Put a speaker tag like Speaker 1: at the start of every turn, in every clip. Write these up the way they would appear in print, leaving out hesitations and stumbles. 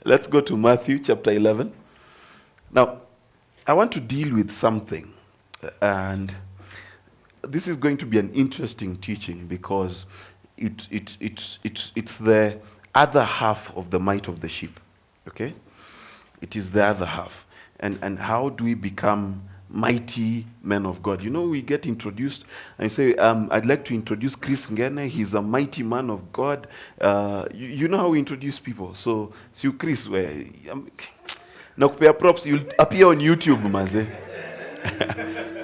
Speaker 1: Let's go to Matthew chapter 11. Now, I want to deal with something, and this is going to be an interesting teaching because it's the other half of the might of the sheep. Okay? It is the other half. And how do we become mighty men of God? You know, we get introduced and say, I'd like to introduce Chris Ngene. He's a mighty man of God. You know how we introduce people. So Chris, nakupea props, you'll appear on YouTube, maze.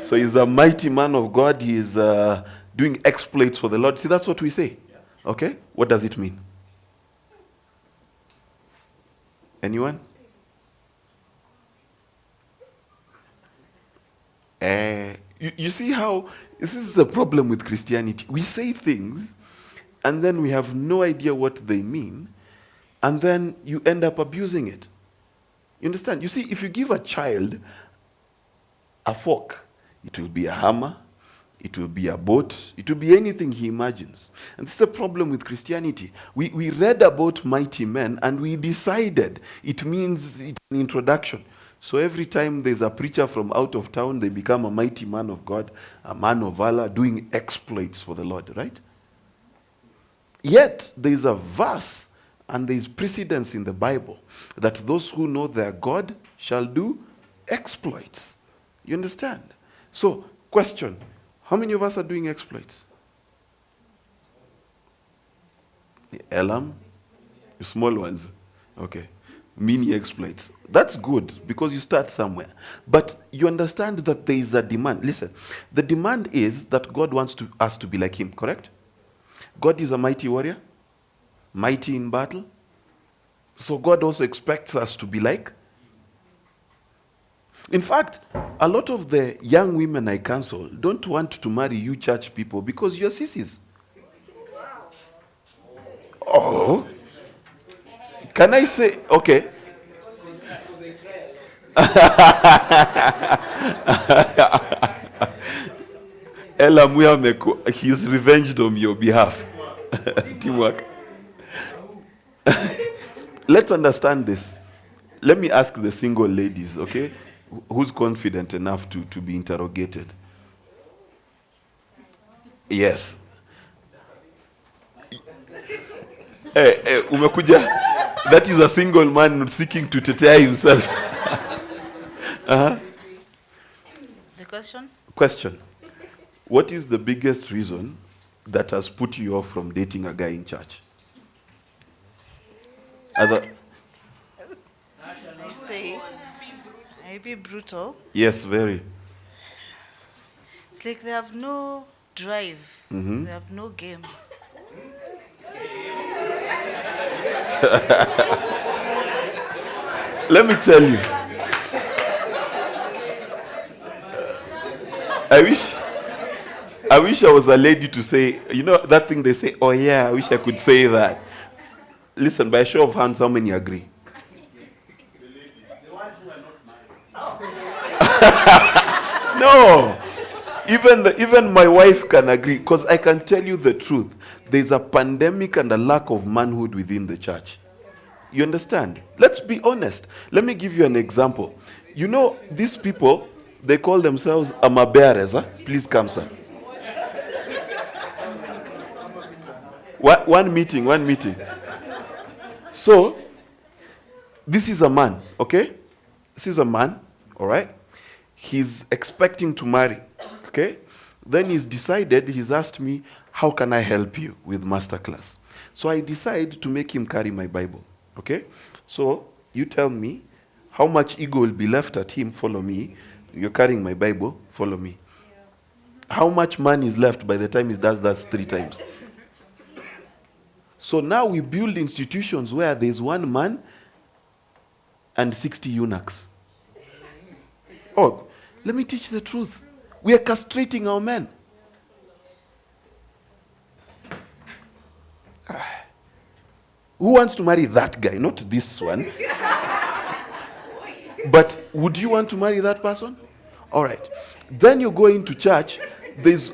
Speaker 1: So he's a mighty man of God. He is doing exploits for the Lord. See, that's what we say. Okay? What does it mean? Anyone? You see how this is the problem with Christianity. We say things and then we have no idea what they mean, and then you end up abusing it. You understand? You see, if you give a child a fork, it will be a hammer, it will be a boat, it will be anything he imagines. And this is a problem with Christianity. We read about mighty men and we decided it means it's an introduction. So every time there's a preacher from out of town, they become a mighty man of God, a man of valor, doing exploits for the Lord, right? Yet, there's a verse and there's precedence in the Bible that those who know their God shall do exploits. You understand? So, question, how many of us are doing exploits? The Elam? The small ones? Okay. Mini exploits. That's good because you start somewhere. But you understand that there is a demand. Listen, the demand is that God wants us to be like him, correct? God is a mighty warrior, mighty in battle. So God also expects us to be like. In fact, a lot of the young women I counsel don't want to marry you church people because you're sissies. Oh. Can I say, okay. Elam, he's revenged on your behalf. Teamwork. Let's understand this. Let me ask the single ladies, okay? Who's confident enough to be interrogated? Yes. Umekuja? That is a single man seeking to tetea himself.
Speaker 2: The question?
Speaker 1: Question. What is the biggest reason that has put you off from dating a guy in church?
Speaker 2: I say, maybe brutal.
Speaker 1: Yes, very.
Speaker 2: It's like they have no drive.
Speaker 1: Mm-hmm.
Speaker 2: They have no game.
Speaker 1: Let me tell you. I wish I was a lady to say, you know that thing they say, oh yeah, I wish I could say that. Listen, by a show of hands, how many agree? No. Even my wife can agree, because I can tell you the truth. There's a pandemic and a lack of manhood within the church. You understand? Let's be honest. Let me give you an example. You know, these people, they call themselves amabearers. Huh? Please come, sir. One meeting. So, this is a man, okay? This is a man, all right? He's expecting to marry, okay? Then he's asked me, how can I help you with masterclass? So I decide to make him carry my Bible, okay? So you tell me how much ego will be left at him, follow me. You're carrying my Bible, follow me. Yeah. How much money is left by the time he does that 3 times? So now we build institutions where there's one man and 60 eunuchs. Oh, let me teach the truth. We are castrating our men. Who wants to marry that guy? Not this one. But would you want to marry that person? All right. Then you go into church. There's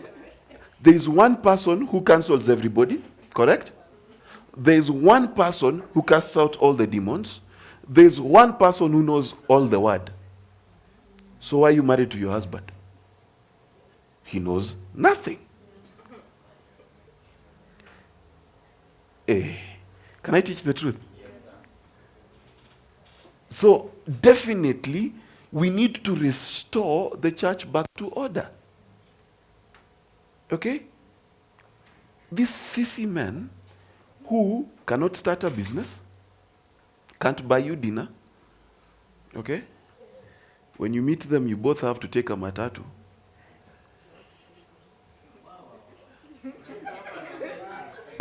Speaker 1: one person who cancels everybody, correct? There's one person who casts out all the demons. There's one person who knows all the word. So why are you married to your husband? He knows nothing. Eh, can I teach the truth? Yes. So definitely we need to restore the church back to order. Okay? These sissy men who cannot start a business, can't buy you dinner, okay? When you meet them, you both have to take a matatu.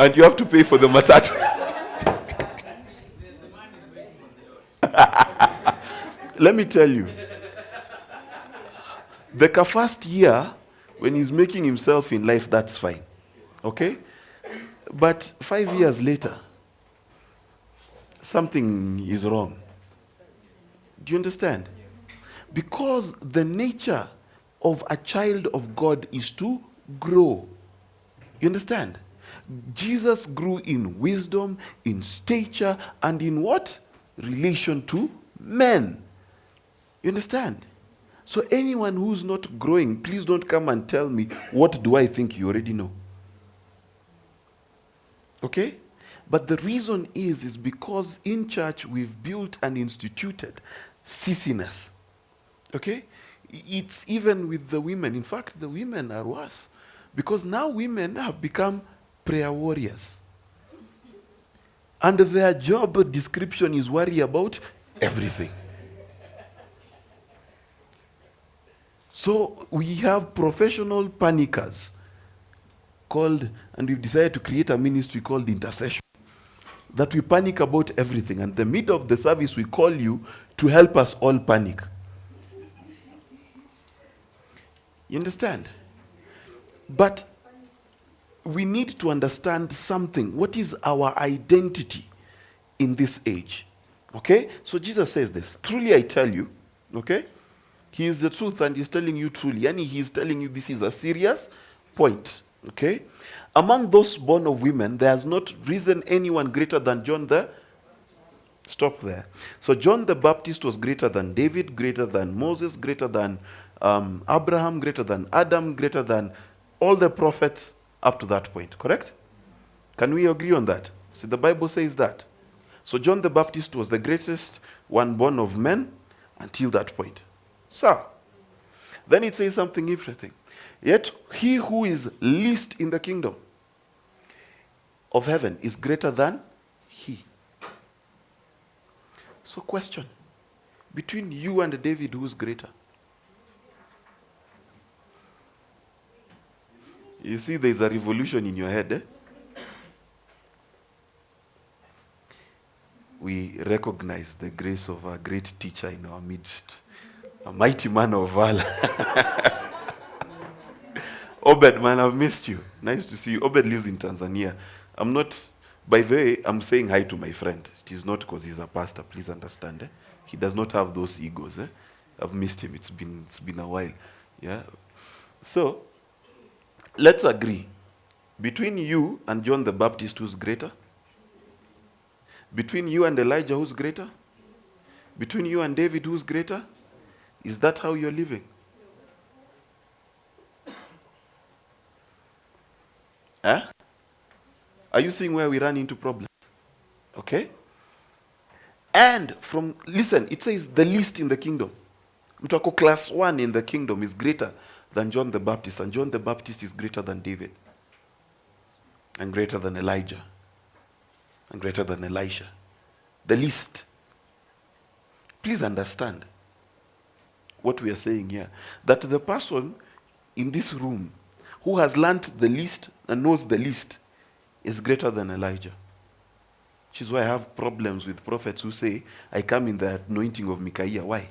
Speaker 1: And you have to pay for the matatu. Let me tell you, the first year, when he's making himself in life, that's fine. Okay? But 5 years later, something is wrong. Do you understand? Yes. Because the nature of a child of God is to grow. You understand? Jesus grew in wisdom, in stature, and in what? Relation to men. You understand? So anyone who's not growing, please don't come and tell me, what do I think you already know? Okay? But the reason is because in church we've built and instituted sissiness. Okay? It's even with the women. In fact, the women are worse. Because now women have become prayer warriors. And their job description is worry about everything. So we have professional panickers called, and we've decided to create a ministry called intercession. That we panic about everything. And in the middle of the service, we call you to help us all panic. You understand? But we need to understand something. What is our identity in this age? Okay? So Jesus says this. Truly I tell you, okay? He is the truth and he's telling you truly. And he is telling you this is a serious point. Okay? Among those born of women, there has not risen anyone greater than John the... Stop there. So John the Baptist was greater than David, greater than Moses, greater than Abraham, greater than Adam, greater than all the prophets up to that point. Correct? Can we agree on that? So the Bible says that. So John the Baptist was the greatest one born of men until that point. So, then it says something interesting. Yet he who is least in the kingdom of heaven is greater than he. So question, between you and David, who is greater? You see there's a revolution in your head, eh? We recognize the grace of a great teacher in our midst, a mighty man of valor. Obed, man, I've missed you. Nice to see you. Obed lives in Tanzania. I'm not, by the way, I'm saying hi to my friend. It is not because he's a pastor, please understand. Eh? He does not have those egos. Eh? I've missed him. It's been a while. Yeah. So, let's agree. Between you and John the Baptist, who's greater? Between you and Elijah, who's greater? Between you and David, who's greater? Is that how you're living? Eh? Are you seeing where we run into problems? Okay? And listen, it says the least in the kingdom. Mtako class 1 in the kingdom is greater than John the Baptist, and John the Baptist is greater than David, and greater than Elijah, and greater than Elisha. The least. Please understand what we are saying here. That the person in this room who has learnt the least and knows the least is greater than Elijah. Which is why I have problems with prophets who say, I come in the anointing of Micaiah. Why?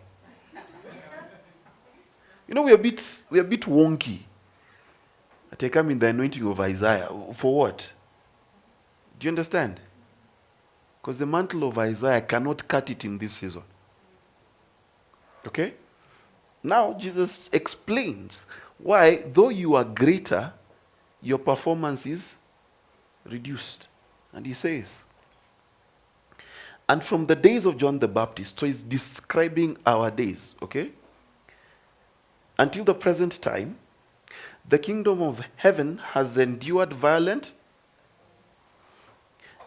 Speaker 1: You know, we're a bit wonky. That I come in the anointing of Isaiah. For what? Do you understand? Because the mantle of Isaiah cannot cut it in this season. Okay? Now Jesus explains why, though you are greater, your performance is reduced. And he says, And from the days of John the Baptist, so he's describing our days, okay? Until the present time, the kingdom of heaven has endured violent,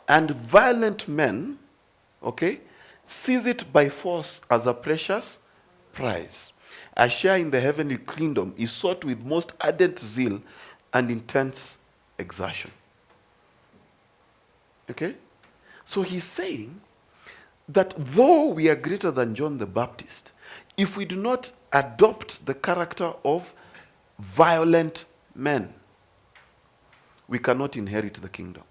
Speaker 1: and violent men, okay, seize it by force as a precious prize. A share in the heavenly kingdom is sought with most ardent zeal and intense exertion. Okay? So he's saying that though we are greater than John the Baptist, if we do not adopt the character of violent men, we cannot inherit the kingdom.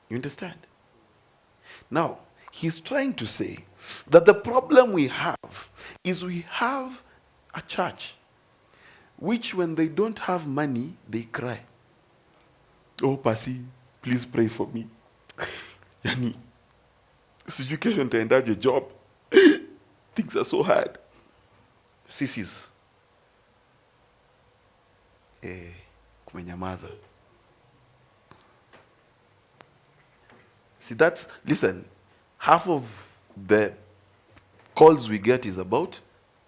Speaker 1: You understand? Now, he's trying to say that the problem we have is we have a church which when they don't have money, they cry. Oh, Pasi, please pray for me. Yani, sijui kesho nitaendaje job. Things are so hard. Sisis. Kumenyamaza. See, listen, half of the calls we get is about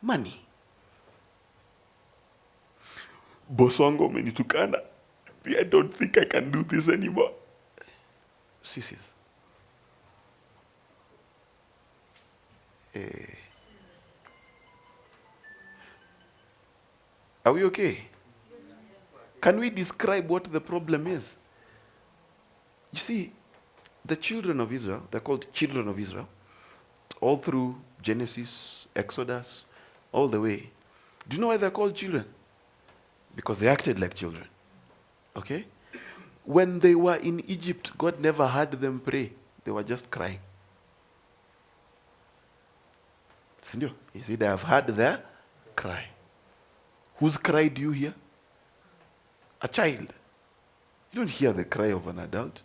Speaker 1: money. Boss wangu amenitukana. I don't think I can do this anymore. Sisis. Are we okay? Can we describe what the problem is? You see, the children of Israel, they're called children of Israel, all through Genesis, Exodus, all the way. Do you know why they're called children? Because they acted like children. Okay? When they were in Egypt, God never heard them pray. They were just crying. You see, they have heard their cry. Whose cry do you hear? A child. You don't hear the cry of an adult.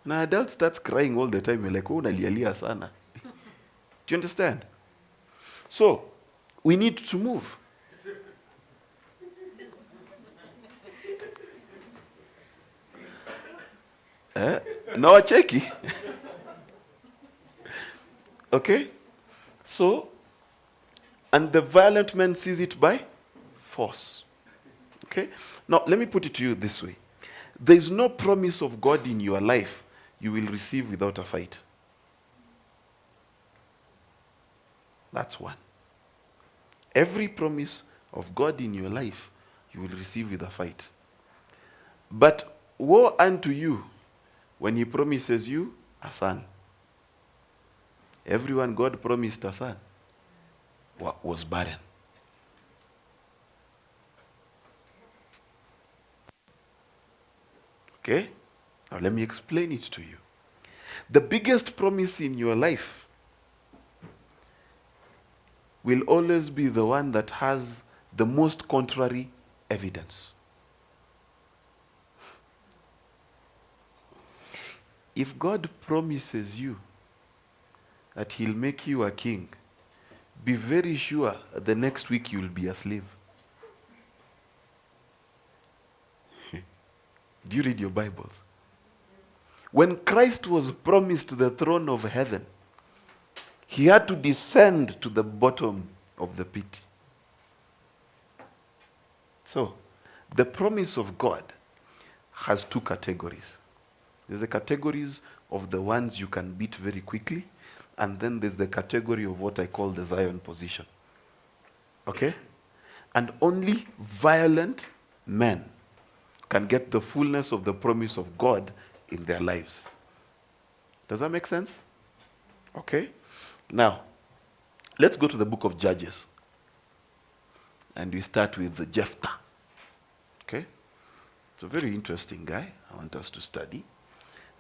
Speaker 1: An adult starts crying all the time. You're like, oh, nalialia sana. Do you understand? So, we need to move. Now cheki. Okay? So, and the violent man sees it by force. Okay? Now, let me put it to you this way. There is no promise of God in your life you will receive without a fight. That's one. Every promise of God in your life you will receive with a fight. But woe unto you when he promises you a son. Everyone God promised a son was barren. Okay? Now let me explain it to you. The biggest promise in your life will always be the one that has the most contrary evidence. If God promises you that he'll make you a king, be very sure the next week you'll be a slave. Do you read your Bibles? When Christ was promised the throne of heaven, he had to descend to the bottom of the pit. So, the promise of God has two categories. There's the categories of the ones you can beat very quickly, and then there's the category of what I call the Zion position. Okay? And only violent men can get the fullness of the promise of God in their lives. Does that make sense? Okay? Now, let's go to the book of Judges. And we start with Jephthah. Okay? It's a very interesting guy. I want us to study.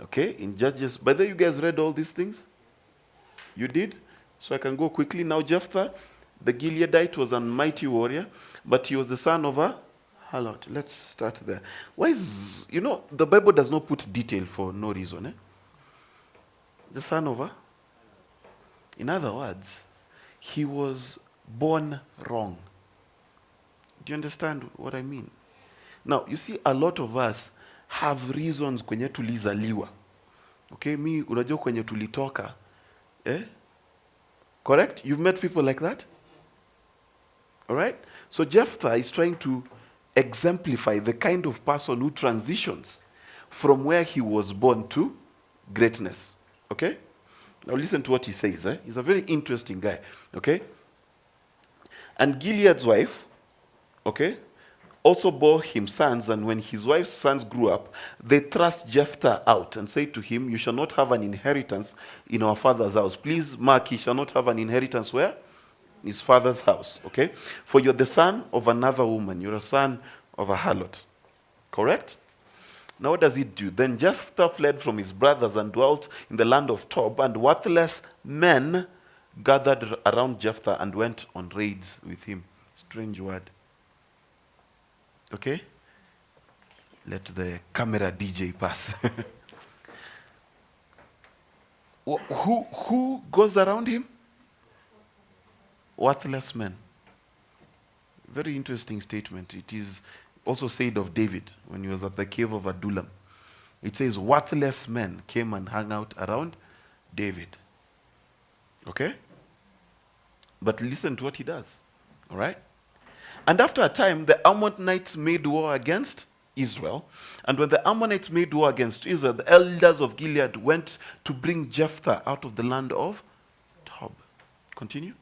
Speaker 1: Okay? In Judges. By the way, you guys read all these things? You did? So I can go quickly. Now, Jephthah, the Gileadite, was a mighty warrior, but he was the son of a harlot. Let's start there. Why is, the Bible does not put detail for no reason. Eh? The son of a... In other words, he was born wrong. Do you understand what I mean? Now, you see, a lot of us have reasons kwenye tulizaliwa. Okay, mi unajua kwenye tulitoka. Eh? Correct? You've met people like that? All right? So Jephthah is trying to exemplify the kind of person who transitions from where he was born to greatness. Okay? Now listen to what he says. He's a very interesting guy. Okay? And Gilead's wife, okay, also bore him sons, and when his wife's sons grew up, they thrust Jephthah out and said to him, you shall not have an inheritance in our father's house. Please mark, he shall not have an inheritance where? His father's house, okay? For you're the son of another woman. You're a son of a harlot. Correct? Now what does it do? Then Jephthah fled from his brothers and dwelt in the land of Tob, and worthless men gathered around Jephthah and went on raids with him. Strange word. Okay? Let the camera DJ pass. Who goes around him? Worthless men. Very interesting statement. It is also said of David when he was at the cave of Adullam. It says, worthless men came and hung out around David. Okay? But listen to what he does. All right? And after a time, the Ammonites made war against Israel. And when the Ammonites made war against Israel, the elders of Gilead went to bring Jephthah out of the land of Tob. Continue.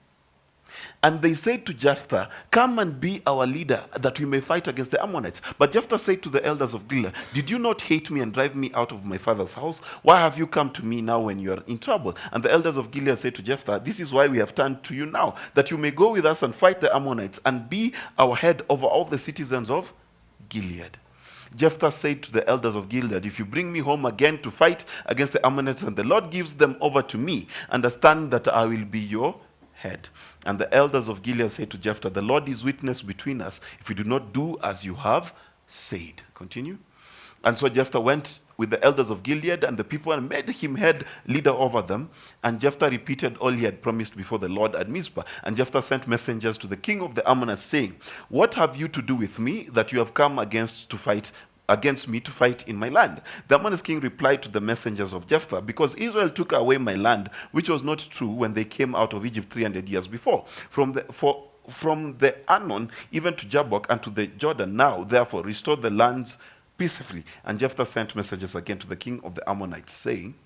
Speaker 1: And they said to Jephthah, come and be our leader, that we may fight against the Ammonites. But Jephthah said to the elders of Gilead, did you not hate me and drive me out of my father's house? Why have you come to me now when you are in trouble? And the elders of Gilead said to Jephthah, this is why we have turned to you now, that you may go with us and fight the Ammonites and be our head over all the citizens of Gilead. Jephthah said to the elders of Gilead, if you bring me home again to fight against the Ammonites and the Lord gives them over to me, understand that I will be your head. And the elders of Gilead said to Jephthah, the Lord is witness between us if you do not do as you have said. Continue. And so Jephthah went with the elders of Gilead and the people and made him head leader over them. And Jephthah repeated all he had promised before the Lord at Mizpah. And Jephthah sent messengers to the king of the Ammonites, saying, what have you to do with me that you have come against me to fight in my land? The Ammonite king replied to the messengers of Jephthah, because Israel took away my land, which was not true when they came out of Egypt 300 years before. From the Arnon even to Jabbok and to the Jordan, now therefore restore the lands peacefully. And Jephthah sent messages again to the king of the Ammonites, saying,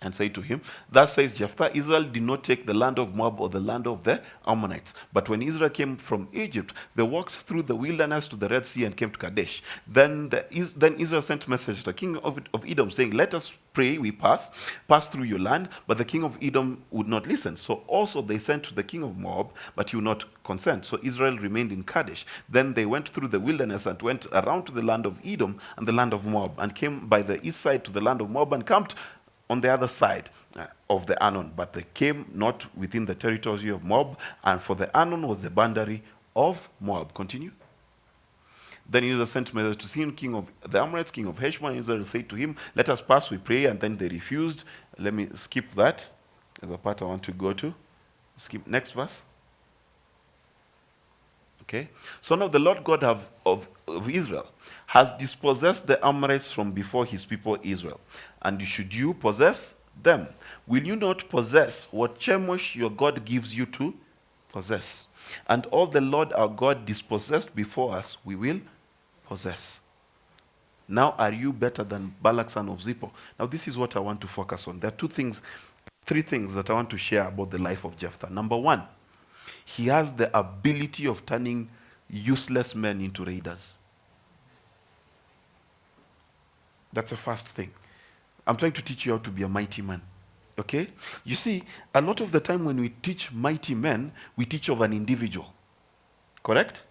Speaker 1: and say to him, thus says Jephthah, Israel did not take the land of Moab or the land of the Ammonites. But when Israel came from Egypt, they walked through the wilderness to the Red Sea and came to Kadesh. Then Israel sent message to the king of Edom, saying, let us pray we pass through your land. But the king of Edom would not listen. So also they sent to the king of Moab, but he would not consent. So Israel remained in Kadesh. Then they went through the wilderness and went around to the land of Edom and the land of Moab, and came by the east side to the land of Moab and camped on the other side of the Arnon, but they came not within the territory of Moab, and for the Arnon was the boundary of Moab. Continue. Then Israel sent message to Sihon, king of the Amorites, king of Heshbon. Israel said to him, let us pass, we pray, and then they refused. Let me skip that. There's a part I want to go to. Skip next verse. Okay. So now the Lord God of Israel has dispossessed the Amorites from before his people Israel. And should you possess them? Will you not possess what Chemosh your God gives you to possess? And all the Lord our God dispossessed before us, we will possess. Now are you better than Balak son of Zippor? Now this is what I want to focus on. There are three things that I want to share about the life of Jephthah. Number one, he has the ability of turning useless men into raiders. That's the first thing. I'm trying to teach you how to be a mighty man. Okay? You see, a lot of the time when we teach mighty men, we teach of an individual. Correct?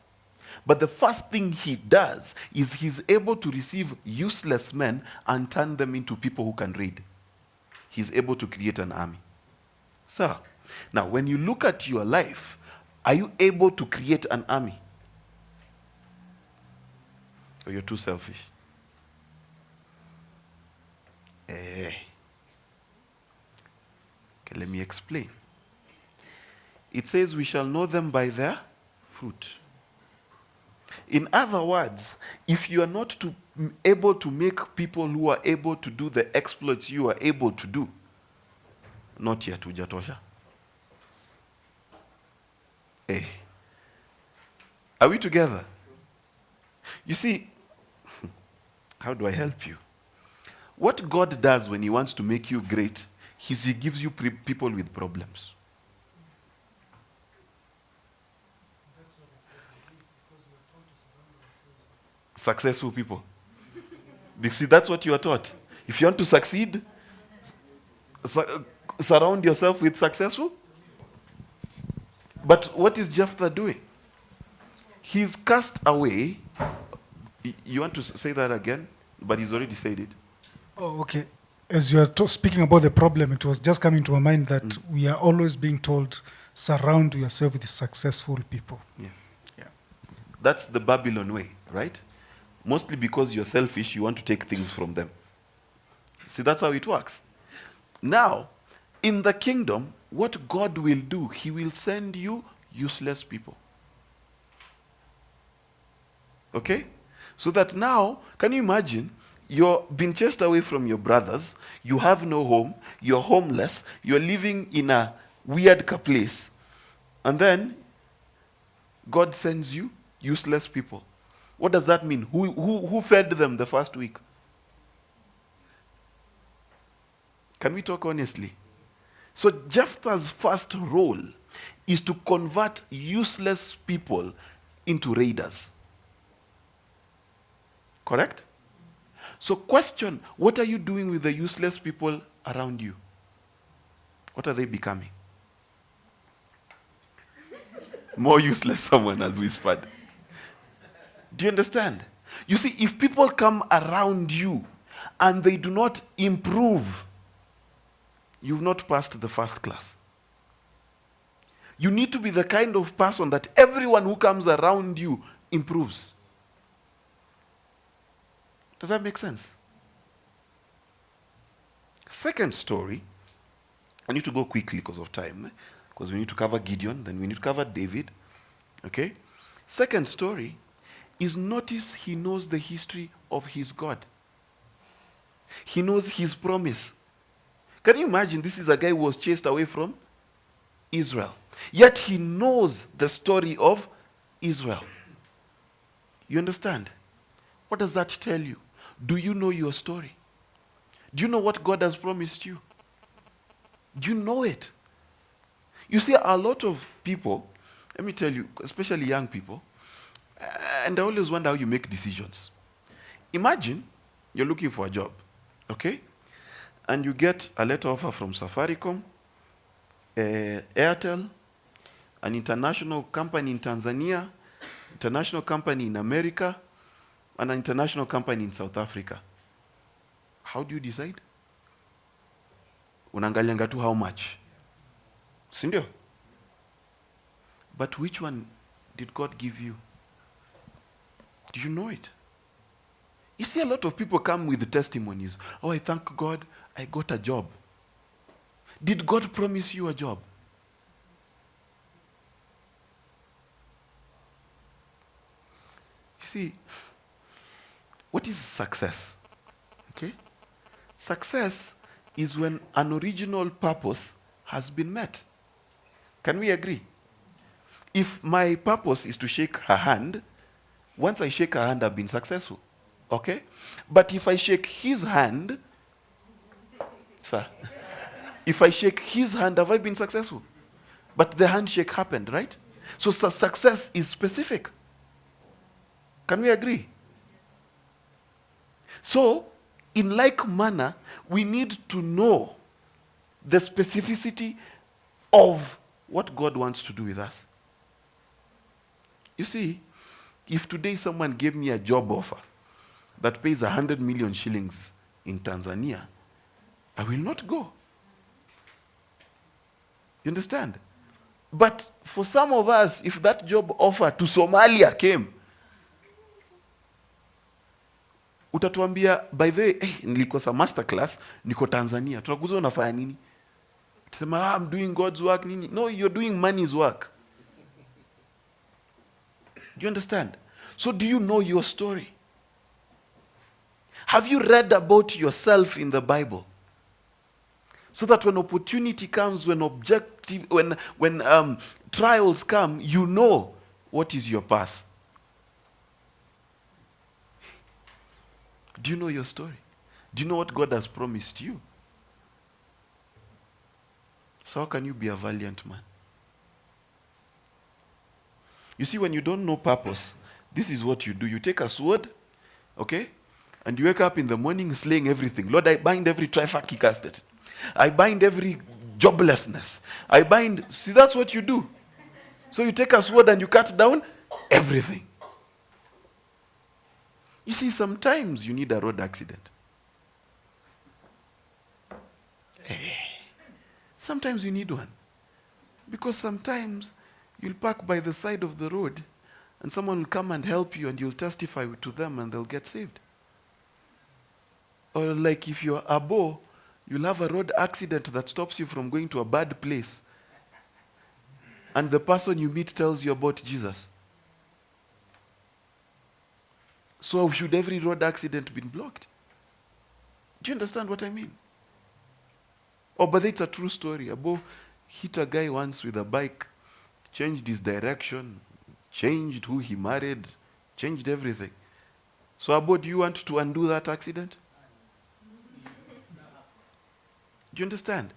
Speaker 1: But the first thing he does is he's able to receive useless men and turn them into people who can raid. He's able to create an army. So, now when you look at your life, are you able to create an army? Or you're too selfish? Okay, let me explain. It says we shall know them by their fruit. In other words, if you are not able to make people who are able to do the exploits you are able to do, not yet hujatosha. Hey. Are we together? You see, how do I help you? What God does when he wants to make you great is he gives you people with problems. Successful people. Because that's what you are taught. If you want to succeed, surround yourself with successful. But what is Jephthah doing? He's cast away. You want to say that again? But he's already said it.
Speaker 3: Oh, okay. As you are speaking about the problem, it was just coming to my mind that we are always being told, surround yourself with successful people.
Speaker 1: Yeah.
Speaker 3: Yeah.
Speaker 1: That's the Babylon way, right? Mostly because you're selfish, you want to take things from them. See, that's how it works. Now, in the kingdom, what God will do, he will send you useless people. Okay? So that now, can you imagine, you're being chased away from your brothers, you have no home, you're homeless, you're living in a weird place, and then God sends you useless people. What does that mean? Who fed them the first week? Can we talk honestly? So Jephthah's first role is to convert useless people into raiders. Correct? So question, what are you doing with the useless people around you? What are they becoming? More useless, someone has whispered. Do you understand? You see, if people come around you and they do not improve, you've not passed the first class. You need to be the kind of person that everyone who comes around you improves. Does that make sense? Second story, I need to go quickly because of time, because we need to cover Gideon, then we need to cover David. Okay? Second story is, notice he knows the history of his God. He knows his promise. Can you imagine, this is a guy who was chased away from Israel. Yet he knows the story of Israel. You understand? What does that tell you? Do you know your story? Do you know what God has promised you? Do you know it? You see, a lot of people, let me tell you, especially young people, and I always wonder how you make decisions. Imagine you're looking for a job, okay? And you get a letter offer from Safaricom, Airtel, an international company in Tanzania, international company in America, and an international company in South Africa. How do you decide? Unaangalianga tu how much. Sindio? But which one did God give you? Do you know it? You see, a lot of people come with testimonies. Oh, I thank God I got a job. Did God promise you a job? You see, what is success? Okay? Success is when an original purpose has been met. Can we agree? If my purpose is to shake her hand, once I shake her hand, I've been successful. Okay? But if I shake his hand, sir, if I shake his hand, have I been successful? But the handshake happened, right? So success is specific. Can we agree? So, in like manner, we need to know the specificity of what God wants to do with us. You see, if today someone gave me a job offer that pays 100 million shillings in Tanzania, I will not go. You understand? But for some of us, if that job offer to Somalia came, utatuambia, by the way, nilikosa masterclass, niko Tanzania. Tunakuza unafanya nini? Tusema, I'm doing God's work. Nini? No, you're doing money's work. Do you understand? So do you know your story? Have you read about yourself in the Bible? So that when opportunity comes, when trials come, you know what is your path. Do you know your story? Do you know what God has promised you? So how can you be a valiant man? You see, when you don't know purpose, this is what you do. You take a sword, okay? And you wake up in the morning slaying everything. Lord, I bind every traffic he casted. I bind every joblessness. See, that's what you do. So you take a sword and you cut down everything. You see, sometimes you need a road accident. Sometimes you need one. Because sometimes you'll park by the side of the road and someone will come and help you and you'll testify to them and they'll get saved. Or like if you're a bow, you'll have a road accident that stops you from going to a bad place. And the person you meet tells you about Jesus. So should every road accident be blocked? Do you understand what I mean? Oh, but it's a true story. A boy hit a guy once with a bike, changed his direction, changed who he married, changed everything. So Abo, do you want to undo that accident? Do you understand?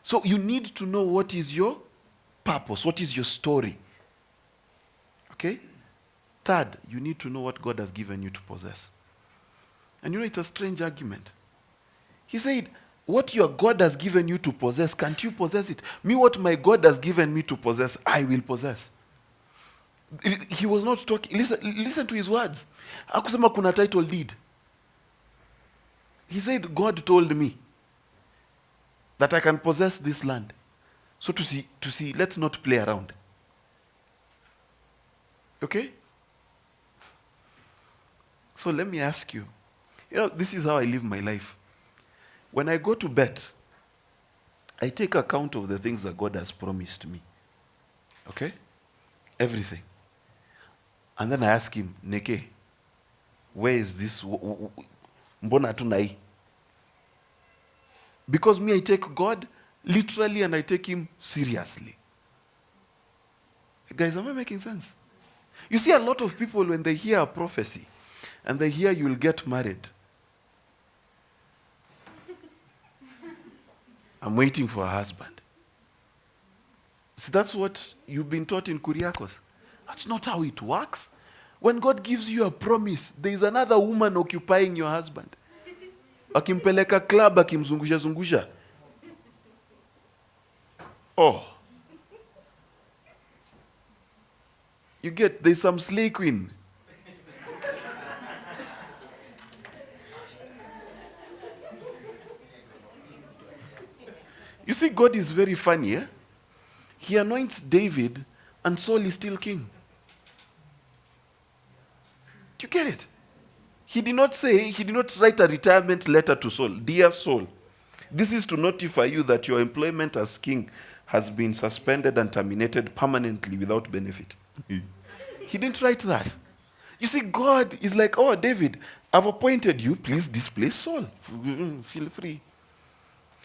Speaker 1: So you need to know what is your purpose, what is your story. Okay? Third, you need to know what God has given you to possess. And you know, it's a strange argument. He said, what your God has given you to possess, can't you possess it? Me, what my God has given me to possess, I will possess. He was not talking, listen to his words. Hakusema kuna title deed. He said, God told me that I can possess this land. So to see, let's not play around. Okay? So let me ask you, this is how I live my life. When I go to bed, I take account of the things that God has promised me. Okay? Everything. And then I ask him, Neke, where is this? Mbona tunai? Because me, I take God literally and I take him seriously. Guys, am I making sense? You see, a lot of people, when they hear a prophecy and they hear you will get married, I'm waiting for a husband. See, that's what you've been taught in Kuriakos. That's not how it works. When God gives you a promise, there is another woman occupying your husband. Akimpeleka club, akimzungusha zungusha. Oh. You get, there's some slay queen. You see, God is very funny, eh? He anoints David and Saul is still king. Do you get it? He did not write a retirement letter to Saul. Dear Saul, this is to notify you that your employment as king has been suspended and terminated permanently without benefit. He didn't write that. You see, God is like, oh, David, I've appointed you. Please displace Saul. Feel free.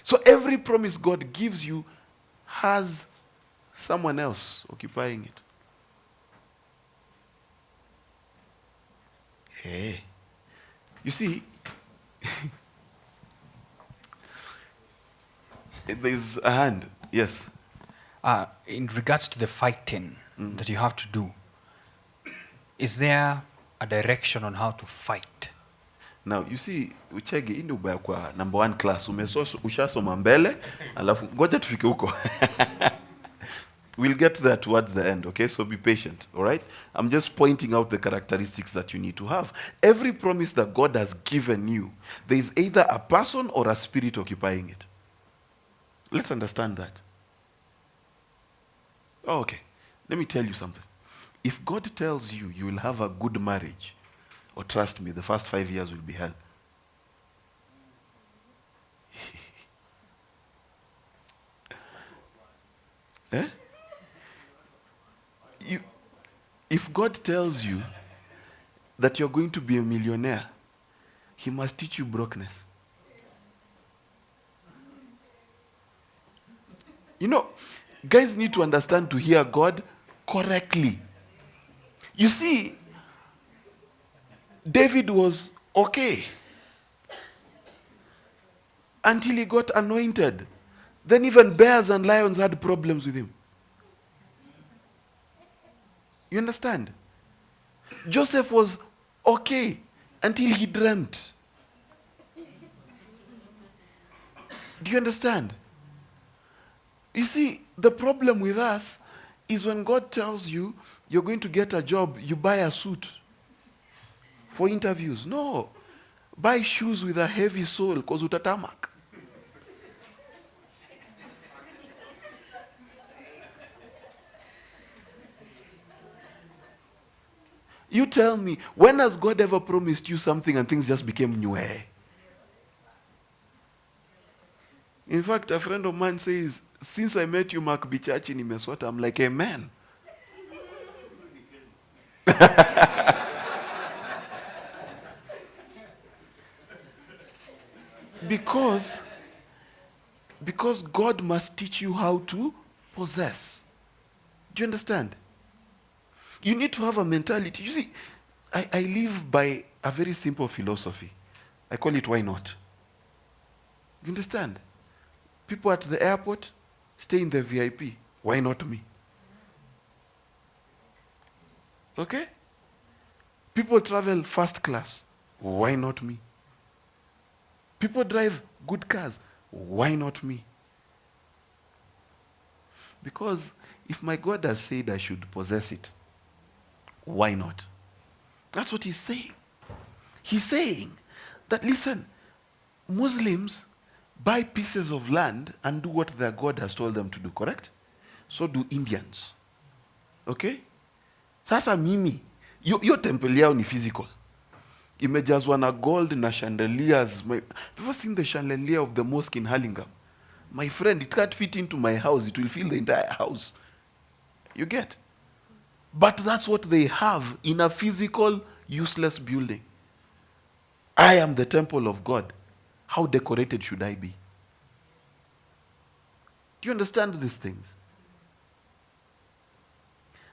Speaker 1: So every promise God gives you has someone else occupying it. Hey. You see, there's a hand. Yes.
Speaker 4: In regards to the fighting that you have to do, is there a direction on how to fight?
Speaker 1: Now, you see, uchege hii ndio ubaya kwa number 1 class. Ushasoma mbele, alafu ngoja tufike huko. We'll get there towards the end, okay? So be patient, all right? I'm just pointing out the characteristics that you need to have. Every promise that God has given you, there is either a person or a spirit occupying it. Let's understand that. Oh, okay. Let me tell you something. If God tells you you will have a good marriage, or trust me, the first 5 years will be hell. Eh? If God tells you that you're going to be a millionaire, he must teach you brokenness. You know, guys need to understand to hear God correctly. You see, David was okay until he got anointed. Then even bears and lions had problems with him. You understand? Joseph was okay until he dreamt. Do you understand? You see, the problem with us is when God tells you you're going to get a job, you buy a suit for interviews. No. Buy shoes with a heavy sole because utatamak. You tell me, when has God ever promised you something and things just became new? In fact, a friend of mine says, since I met you, Mark Bichachi in Minnesota, I'm like, amen. Because God must teach you how to possess. Do you understand? You need to have a mentality. You see, I live by a very simple philosophy. I call it why not. You understand? People at the airport stay in the VIP. Why not me? Okay? People travel first class. Why not me? People drive good cars. Why not me? Because if my God has said I should possess it, why not? That's what he's saying. He's saying that, listen, Muslims buy pieces of land and do what their God has told them to do, correct? So do Indians. Okay? Sasa mimi, your temple yao ni physical. Imejazwa na gold na chandeliers. Have you ever seen the chandelier of the mosque in Hurlingham? My friend, it can't fit into my house. It will fill the entire house. You get? But that's what they have in a physical, useless building. I am the temple of God. How decorated should I be? Do you understand these things?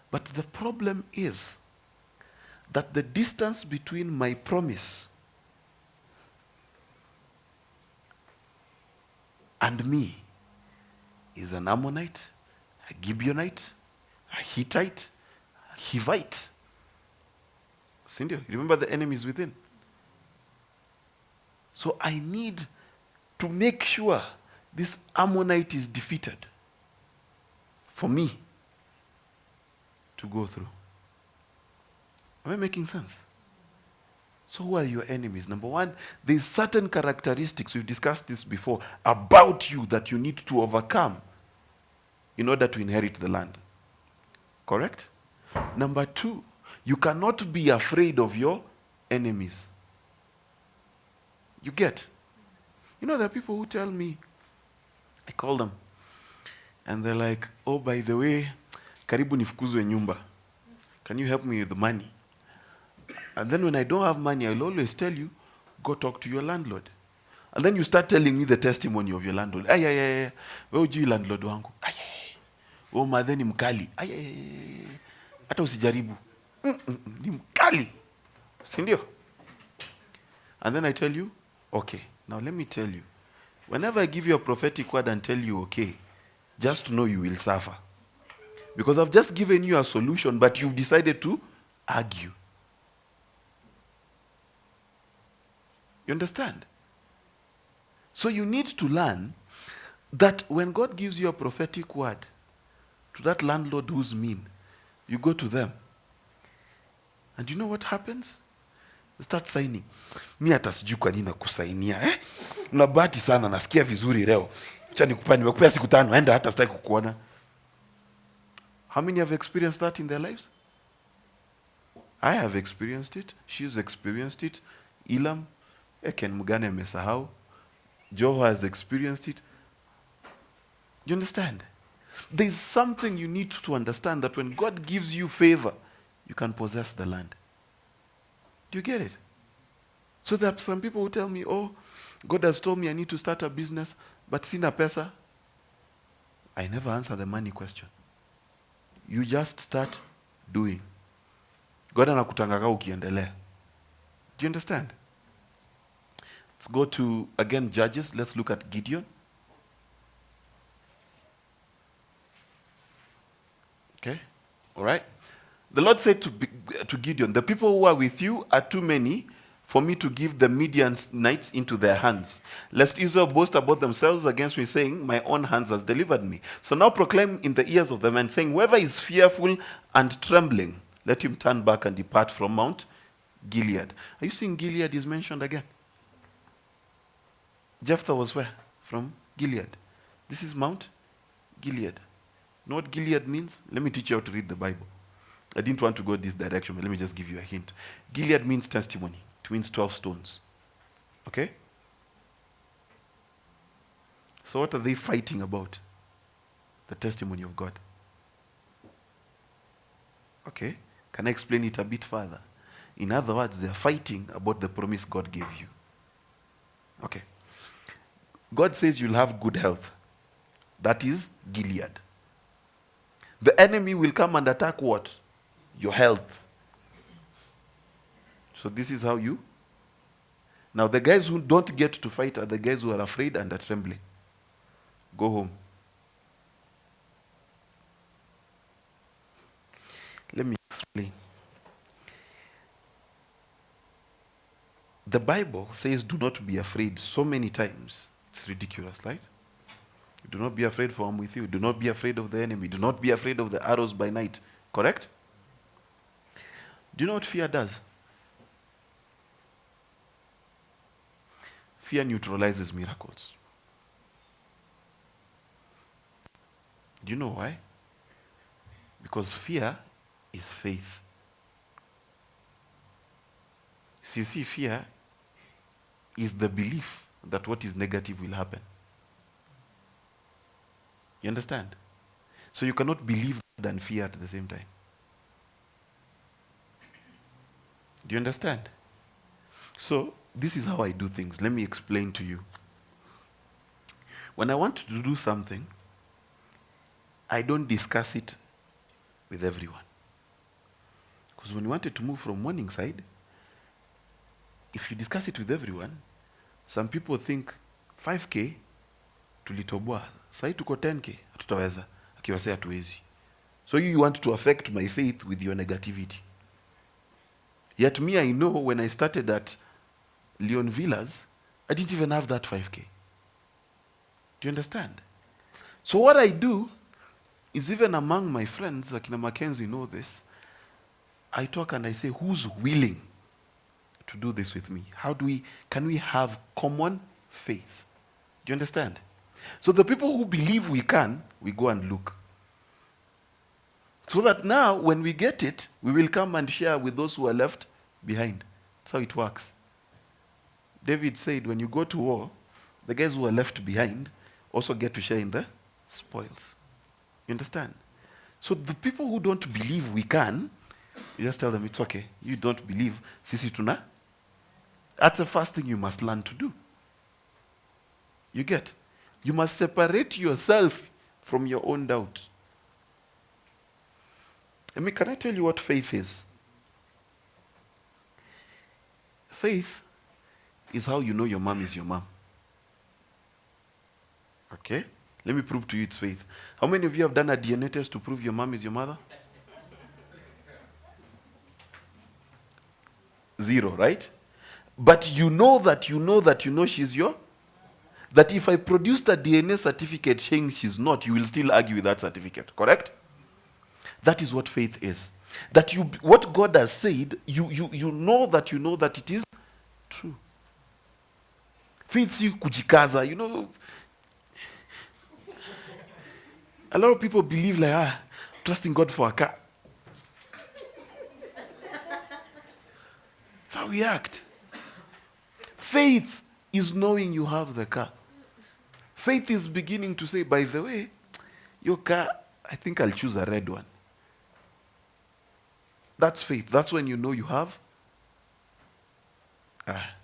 Speaker 1: But the problem is that the distance between my promise and me is an Ammonite, a Gibeonite, a Hittite, a Hivite. Cindy, remember the enemies within. So I need to make sure this Ammonite is defeated for me to go through. Am I making sense? So who are your enemies? Number one, there's certain characteristics, we've discussed this before, about you that you need to overcome in order to inherit the land. Correct? Number two, you cannot be afraid of your enemies. You get? You know, there are people who tell me, I call them, and they're like, oh, by the way, karibu nifukuzwe nyumba. Can you help me with the money? And then when I don't have money, I'll always tell you, go talk to your landlord. And then you start telling me the testimony of your landlord. Ay, ay, ay, wewe hujui landlord wangu. Ay, ay, wewe madheni mkali. Ay, ay, ay, hata usijaribu. Ni mkali. Si ndio? And then I tell you, okay, now let me tell you. Whenever I give you a prophetic word and tell you, okay, just know you will suffer. Because I've just given you a solution, but you've decided to argue. You understand? So you need to learn that when God gives you a prophetic word to that landlord who's mean, you go to them. And you know what happens? You start signing. Mi hata sijui kwa nini nakusainia. Una bahati sana, nasikia vizuri leo. Acha nikupa, nimekupea siku 5, enda hata sitaki kukuona. How many have experienced that in their lives? I have experienced it. She's experienced it. Ilam, Ken Mugane amesahau. Joho has experienced it. You understand? There's something you need to understand, that when God gives you favor, you can possess the land. Do you get it? So there are some people who tell me, oh, God has told me I need to start a business, but sina pesa. I never answer the money question. You just start doing. God anakutangaga ukiendelea. Do you understand? Let's go to, again, Judges. Let's look at Gideon. Okay? All right? The Lord said to Gideon, the people who are with you are too many for me to give the Midianites into their hands, lest Israel boast about themselves against me, saying, my own hands has delivered me. So now proclaim in the ears of the men, saying, whoever is fearful and trembling, let him turn back and depart from Mount Gilead. Are you seeing Gilead is mentioned again? Jephthah was where? From Gilead. This is Mount Gilead. You know what Gilead means? Let me teach you how to read the Bible. I didn't want to go this direction, but let me just give you a hint. Gilead means testimony. It means 12 stones. Okay? So what are they fighting about? The testimony of God. Okay? Can I explain it a bit further? In other words, they are fighting about the promise God gave you. Okay. God says you'll have good health. That is Gilead. The enemy will come and attack what? Your health. So this is how you. Now the guys who don't get to fight are the guys who are afraid and are trembling. Go home. Let me explain. The Bible says do not be afraid so many times. It's ridiculous, right? Do not be afraid, for I'm with you. Do not be afraid of the enemy. Do not be afraid of the arrows by night. Correct? Do you know what fear does? Fear neutralizes miracles. Do you know why? Because fear is faith. See, fear is the belief that what is negative will happen. You understand? So you cannot believe God and fear at the same time. Do you understand? So this is how I do things. Let me explain to you. When I want to do something, I don't discuss it with everyone. Because when you wanted to move from Morningside, if you discuss it with everyone, some people think 5K tulitoboa, sai tuko 10K, hatutaweza, akiwasea hatuwezi. So you want to affect my faith with your negativity. Yet me, I know when I started at Leon Villas, I didn't even have that 5K. Do you understand? So what I do is, even among my friends, like Mackenzie know this, I talk and I say, who's willing to do this with me? Can we have common faith? Do you understand? So the people who believe we can, we go and look. So that now, when we get it, we will come and share with those who are left behind. That's how it works. David said, when you go to war, the guys who are left behind also get to share in the spoils. You understand? So the people who don't believe we can, you just tell them, it's okay. You don't believe, sisi tuna. That's the first thing you must learn to do. You get? You must separate yourself from your own doubt. Can I tell you what faith is? Faith is how you know your mom is your mom. Okay? Let me prove to you it's faith. How many of you have done a DNA test to prove your mom is your mother? 0, right? But you know she's your. That if I produced a DNA certificate saying she's not, you will still argue with that certificate. Correct? That is what faith is. That what God has said, you know that it is true. Faith si kujikaza, a lot of people believe like, trusting God for a car. That's how we act. Faith is knowing you have the car. Faith is beginning to say, by the way, your car, I think I'll choose a red one. That's faith. That's when you know you have Ah.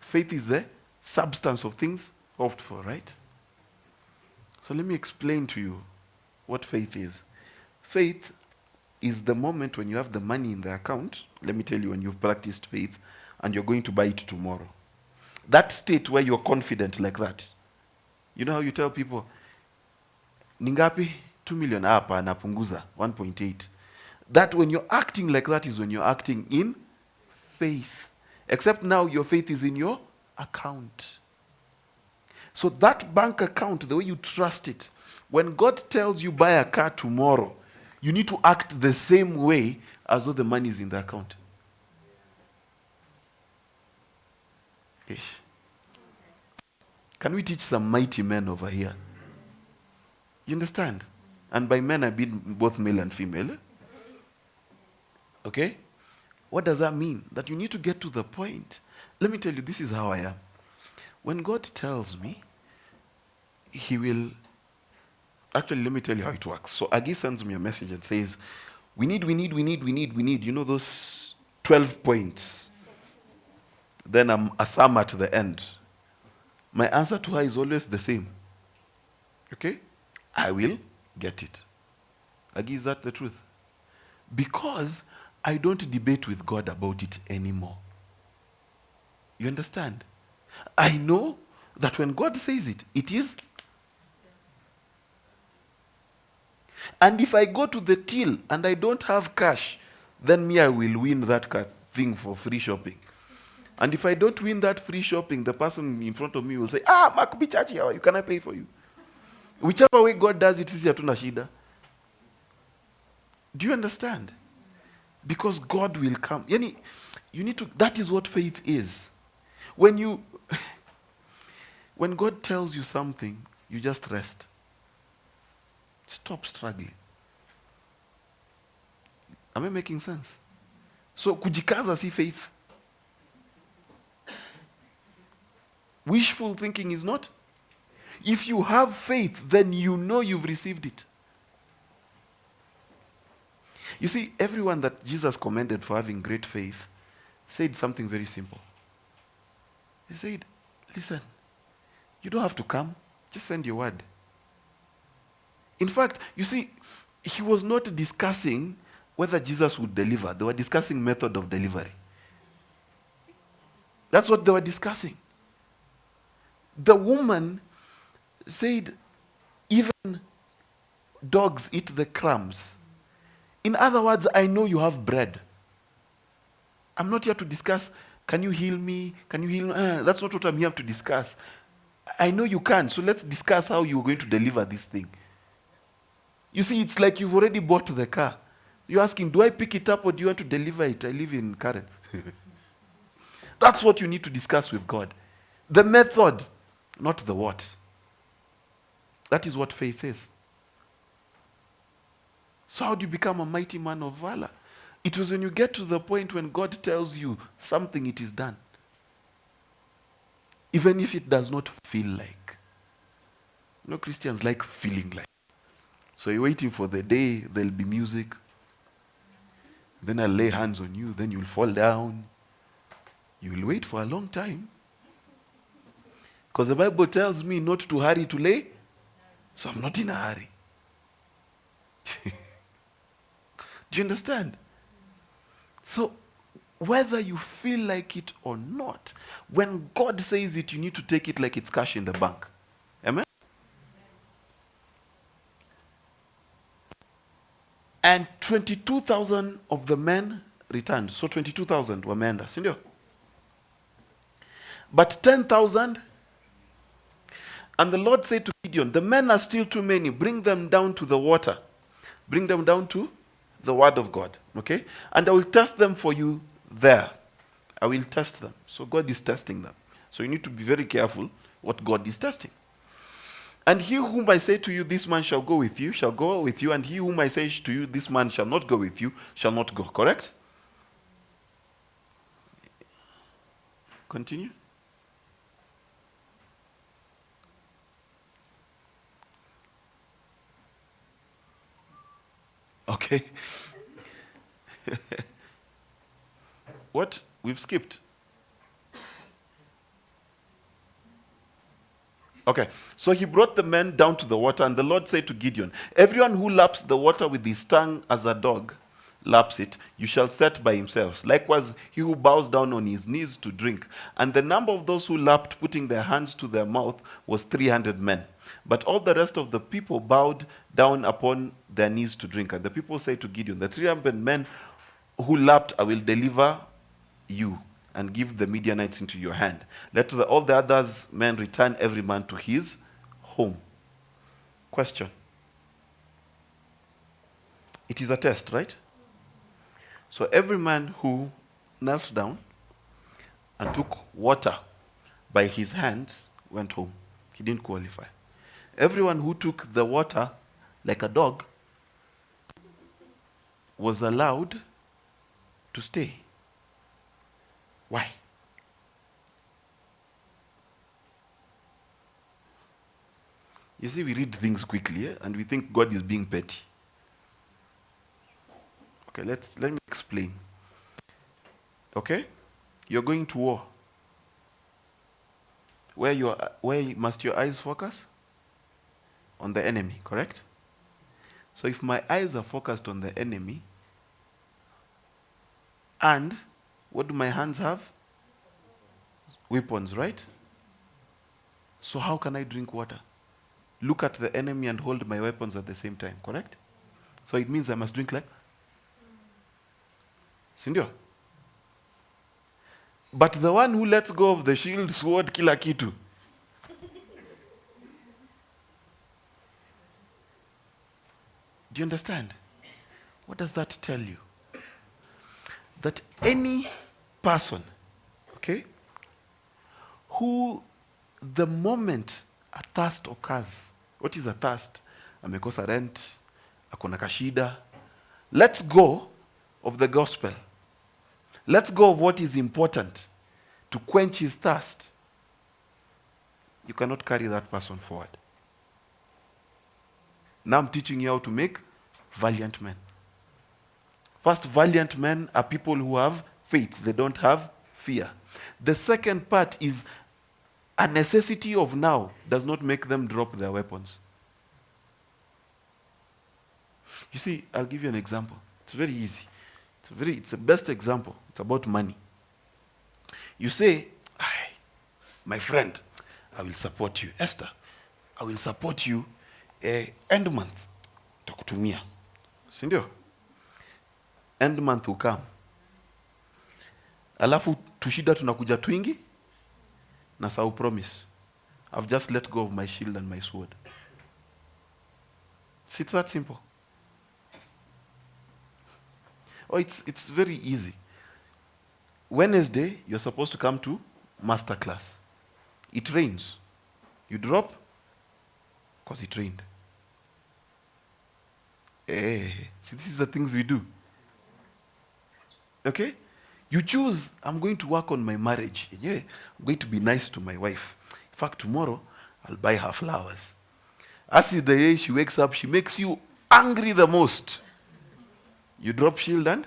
Speaker 1: Faith is the substance of things hoped for, right? So let me explain to you what faith is. Faith is the moment when you have the money in the account. Let me tell you, when you've practiced faith and you're going to buy it tomorrow. That state where you're confident like that. You know how you tell people, Ningapi, 2 million, hapa napunguza, 1.8. That when you're acting like that is when you're acting in faith. Except now your faith is in your account. So that bank account, the way you trust it, when God tells you buy a car tomorrow, you need to act the same way as though the money is in the account. Ish. Can we teach some mighty men over here? You understand? And by men I mean both male and female. Okay? What does that mean? That you need to get to the point. Let me tell you, this is how I am. When God tells me, he will... Actually, let me tell you how it works. So Agi sends me a message and says, we need. You know those 12 points. Then I'm a sum at the end. My answer to her is always the same. Okay? I will get it. Agi, is that the truth? Because I don't debate with God about it anymore. You understand? I know that when God says it, it is. And if I go to the till and I don't have cash, then me, I will win that thing for free shopping. And if I don't win that free shopping, the person in front of me will say, Mark, be charged here, you cannot pay for you. Whichever way God does it, is hatuna shida. Do you understand? Because God will come. Yani, you need to, that is what faith is. When God tells you something, you just rest. Stop struggling. Am I making sense? So, kujikaza si faith. Wishful thinking is not. If you have faith, then you know you've received it. You see, everyone that Jesus commended for having great faith said something very simple. He said, listen, you don't have to come, just send your word. In fact, you see, he was not discussing whether Jesus would deliver. They were discussing method of delivery. That's what they were discussing. The woman said, even dogs eat the crumbs. In other words, I know you have bread. I'm not here to discuss, can you heal me? Can you heal me? That's not what I'm here to discuss. I know you can, so let's discuss how you're going to deliver this thing. You see, it's like you've already bought the car. You're asking, do I pick it up or do you want to deliver it? I live in Karen. That's what you need to discuss with God. The method, not the what. That is what faith is. So how do you become a mighty man of valor? It was when you get to the point when God tells you something, it is done. Even if it does not feel like. You know, Christians like feeling like. So you're waiting for the day, there'll be music. Then I'll lay hands on you, then you'll fall down. You will wait for a long time. Because the Bible tells me not to hurry to lay. So I'm not in a hurry. Do you understand? So, whether you feel like it or not, when God says it, you need to take it like it's cash in the bank. Amen? And 22,000 of the men returned. So 22,000 were men. But 10,000, and the Lord said to Gideon, the men are still too many. Bring them down to the water. Bring them down to the word of God. Okay? And I will test them for you there. I will test them. So God is testing them. So you need to be very careful what God is testing. And he whom I say to you, this man shall go with you, shall go with you. And he whom I say to you, this man shall not go with you, shall not go. Correct? Continue. Okay. What? We've skipped. Okay, so he brought the men down to the water, and the Lord said to Gideon, everyone who laps the water with his tongue as a dog laps it, you shall set by himself. Likewise, he who bows down on his knees to drink. And the number of those who lapped, putting their hands to their mouth, was 300 men. But all the rest of the people bowed down upon their knees to drink. And the people said to Gideon, the 300 men who lapped, I will deliver you and give the Midianites into your hand. Let all the others men return every man to his home. Question. It is a test, right? So every man who knelt down and took water by his hands went home. He didn't qualify. Everyone who took the water like a dog was allowed to stay. Why? You see, we read things quickly, and we think God is being petty. Okay, let me explain. Okay? You're going to war. Where must your eyes focus? On the enemy, correct? So if my eyes are focused on the enemy, and what do my hands have? Weapons, right? So how can I drink water? Look at the enemy and hold my weapons at the same time, correct? So it means I must drink like? Sindio? But the one who lets go of the shield, sword, kila kitu. Do you understand? What does that tell you? That any person, okay, who the moment a thirst occurs, what is a thirst? Amekosa rent, akona kashida. Let's go of the gospel. Let's go of what is important to quench his thirst. You cannot carry that person forward. Now I'm teaching you how to make valiant men. First, valiant men are people who have faith. They don't have fear. The second part is a necessity of now does not make them drop their weapons. You see, I'll give you an example. It's very easy. It's the best example. It's about money. You say, my friend, I will support you. Esther, I will support you end month. Takutumia. Sindio? End month will come. Alafu tushida tunakuja twingi. Na sau promise. I've just let go of my shield and my sword. See, it's that simple. Oh, it's very easy. Wednesday, you're supposed to come to master class. It rains. You drop because it rained. See, this is the things we do. Okay? You choose, I'm going to work on my marriage. Yeah, I'm going to be nice to my wife. In fact, tomorrow, I'll buy her flowers. As is the day she wakes up, she makes you angry the most. You drop shield and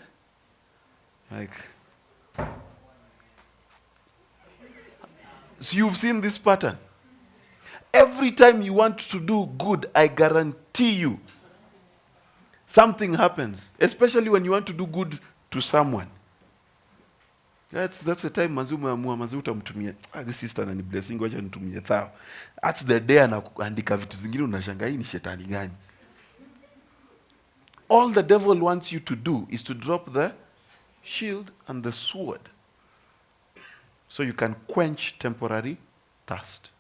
Speaker 1: so you've seen this pattern. Every time you want to do good, I guarantee you, something happens. Especially when you want to do good to someone. That's the time mazi utamtumia. This sister anani blessing wacha nitumie thao. That's the day anaandika vitu zingine unashangaa hii ni shetani gani. All the devil wants you to do is to drop the shield and the sword so you can quench temporary thirst.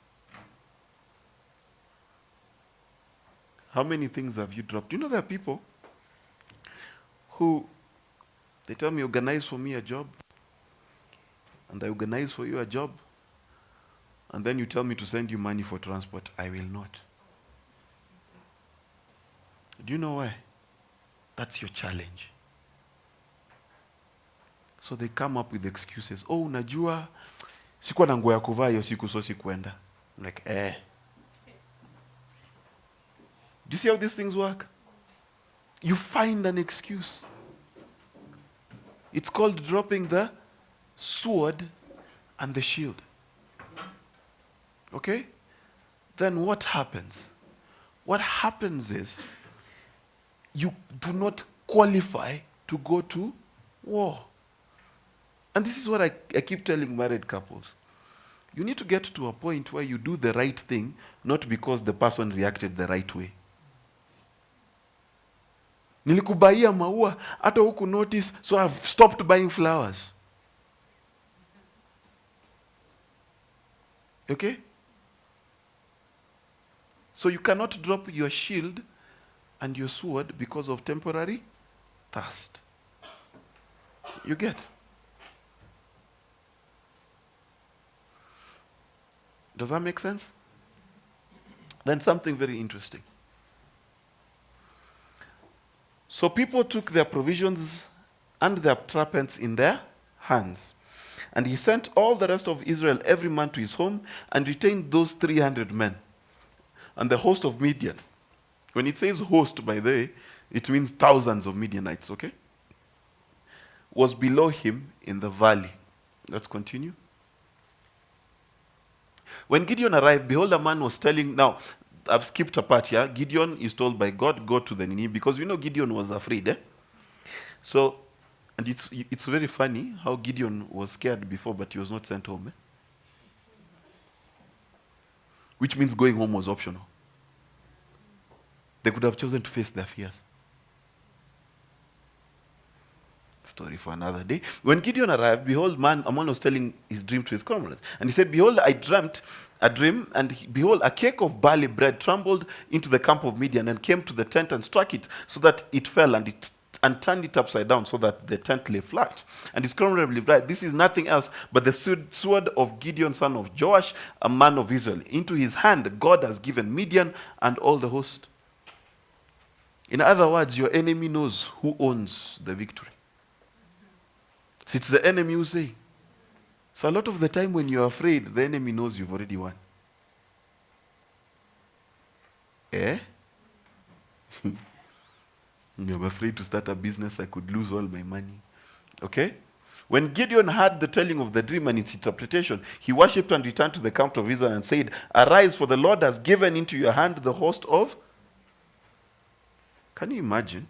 Speaker 1: How many things have you dropped? Do you know there are people who, they tell me, organize for me a job, and I organize for you a job, and then you tell me to send you money for transport. I will not. Do you know why? That's your challenge. So they come up with excuses. Oh, unajua, sikuwa na nguo ya kuvaa hiyo siku so sikuenda. I'm like, Do you see how these things work? You find an excuse. It's called dropping the sword, and the shield. Okay? Then what happens? What happens is you do not qualify to go to war. And this is what I keep telling married couples. You need to get to a point where you do the right thing, not because the person reacted the right way. Nilikubaia maua, hata huku notice, so I've stopped buying flowers. Okay? So you cannot drop your shield and your sword because of temporary thirst. You get? Does that make sense? Then something very interesting. So people took their provisions and their trappings in their hands. And he sent all the rest of Israel, every man to his home, and retained those 300 men. And the host of Midian. When it says host, by the way, it means thousands of Midianites, okay? Was below him in the valley. Let's continue. When Gideon arrived, behold, a man was telling, now, I've skipped a part here. Gideon is told by God, go to the Nineveh, because we know Gideon was afraid. So, and it's very funny how Gideon was scared before, but he was not sent home. Which means going home was optional. They could have chosen to face their fears. Story for another day. When Gideon arrived, behold, a man was telling his dream to his comrade. And he said, behold, I dreamt a dream, and behold, a cake of barley bread trembled into the camp of Midian and came to the tent and struck it, so that it fell, and turned it upside down, so that the tent lay flat. And his comrade replied, this is nothing else but the sword of Gideon, son of Joash, a man of Israel. Into his hand God has given Midian and all the host. In other words, your enemy knows who owns the victory. It's the enemy who say. So a lot of the time when you're afraid, the enemy knows you've already won. I'm afraid to start a business, I could lose all my money. Okay? When Gideon heard the telling of the dream and its interpretation, he worshipped and returned to the camp of Israel and said, arise, for the Lord has given into your hand the host of... Can you imagine?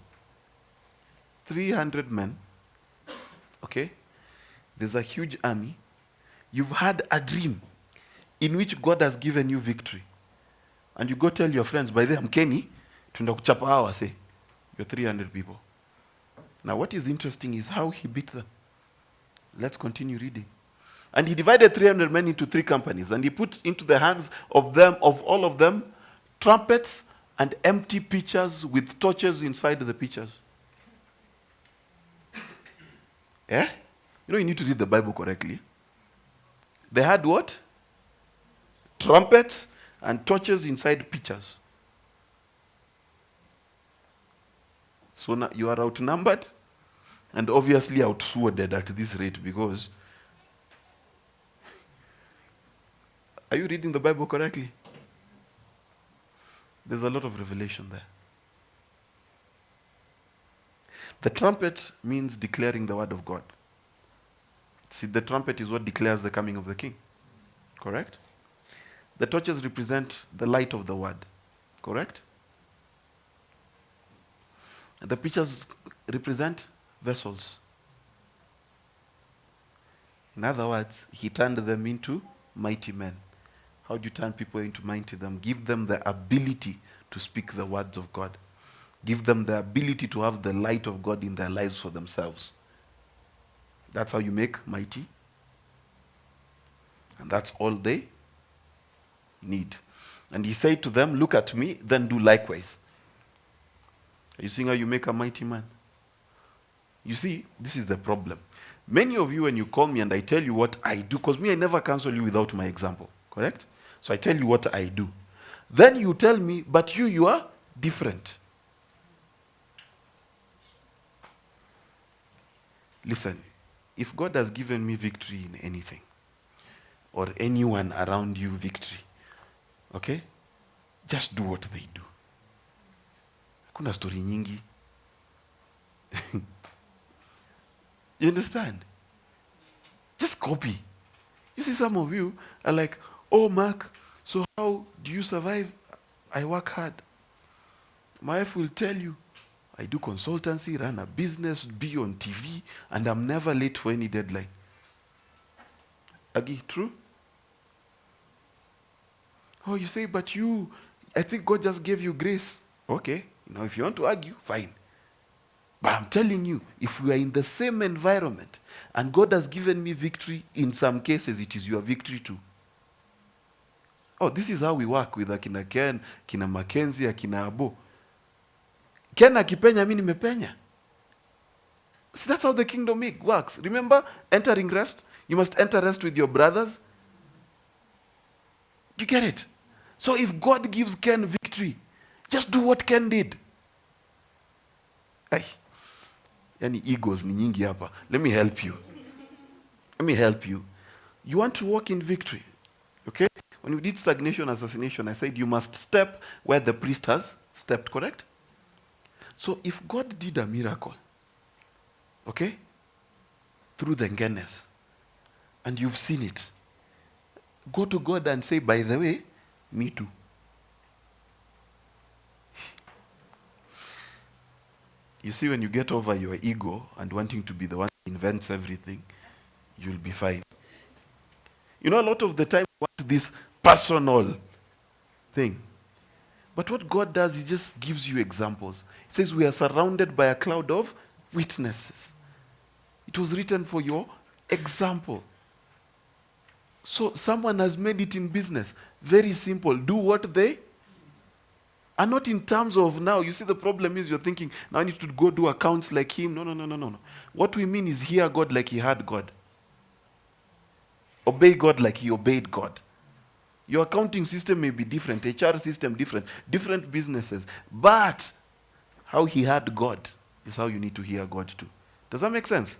Speaker 1: 300 men. Okay? There's a huge army. You've had a dream in which God has given you victory. And you go tell your friends, by the way, I'm Kenny, tunda kuchapa hawa, say, you're 300 people. Now what is interesting is how he beat them. Let's continue reading. And he divided 300 men into 3 companies, and he put into the hands of all of them, trumpets and empty pitchers with torches inside the pitchers. You know, you need to read the Bible correctly. They had what? Trumpets and torches inside pitchers. So now you are outnumbered and obviously outsworded at this rate, because... Are you reading the Bible correctly? There's a lot of revelation there. The trumpet means declaring the word of God. See, the trumpet is what declares the coming of the king. Correct? The torches represent the light of the word. Correct? The pitchers represent vessels. In other words, he turned them into mighty men. How do you turn people into mighty men? Give them the ability to speak the words of God. Give them the ability to have the light of God in their lives for themselves. That's how you make mighty. And that's all they need. And he said to them, look at me, then do likewise. Are you seeing how you make a mighty man? You see, this is the problem. Many of you, when you call me and I tell you what I do, because me, I never cancel you without my example. Correct? So I tell you what I do. Then you tell me, but you are different. Listen, if God has given me victory in anything, or anyone around you victory, okay, just do what they do. Hakuna story nyingi. You understand? Just copy. You see, some of you are like, oh, Mark, so how do you survive? I work hard. My wife will tell you, I do consultancy, run a business, be on TV, and I'm never late for any deadline. Agi, true? Oh, you say, but I think God just gave you grace. Okay, if you want to argue, fine. But I'm telling you, if we are in the same environment, and God has given me victory, in some cases, it is your victory too. Oh, this is how we work with akina Ken, kina Mackenzie, akina Abo. Ken akipenya, mimi nimepenya. See, that's how the kingdom works. Remember, entering rest? You must enter rest with your brothers. You get it? So if God gives Ken victory, just do what Ken did. Ay, yani egos ni nyingi hapa. Let me help you. You want to walk in victory, okay? When we did stagnation, assassination, I said you must step where the priest has stepped, correct? So if God did a miracle, okay, through the Ngenes, and you've seen it, go to God and say, by the way, me too. You see, when you get over your ego and wanting to be the one who invents everything, you'll be fine. A lot of the time we want this personal thing. But what God does, he just gives you examples. He says we are surrounded by a cloud of witnesses. It was written for your example. So someone has made it in business. Very simple. Do what they are, not in terms of now. You see, the problem is you're thinking, now I need to go do accounts like him. No. What we mean is hear God like he had God. Obey God like he obeyed God. Your accounting system may be different, HR system different businesses. But how he had God is how you need to hear God too. Does that make sense?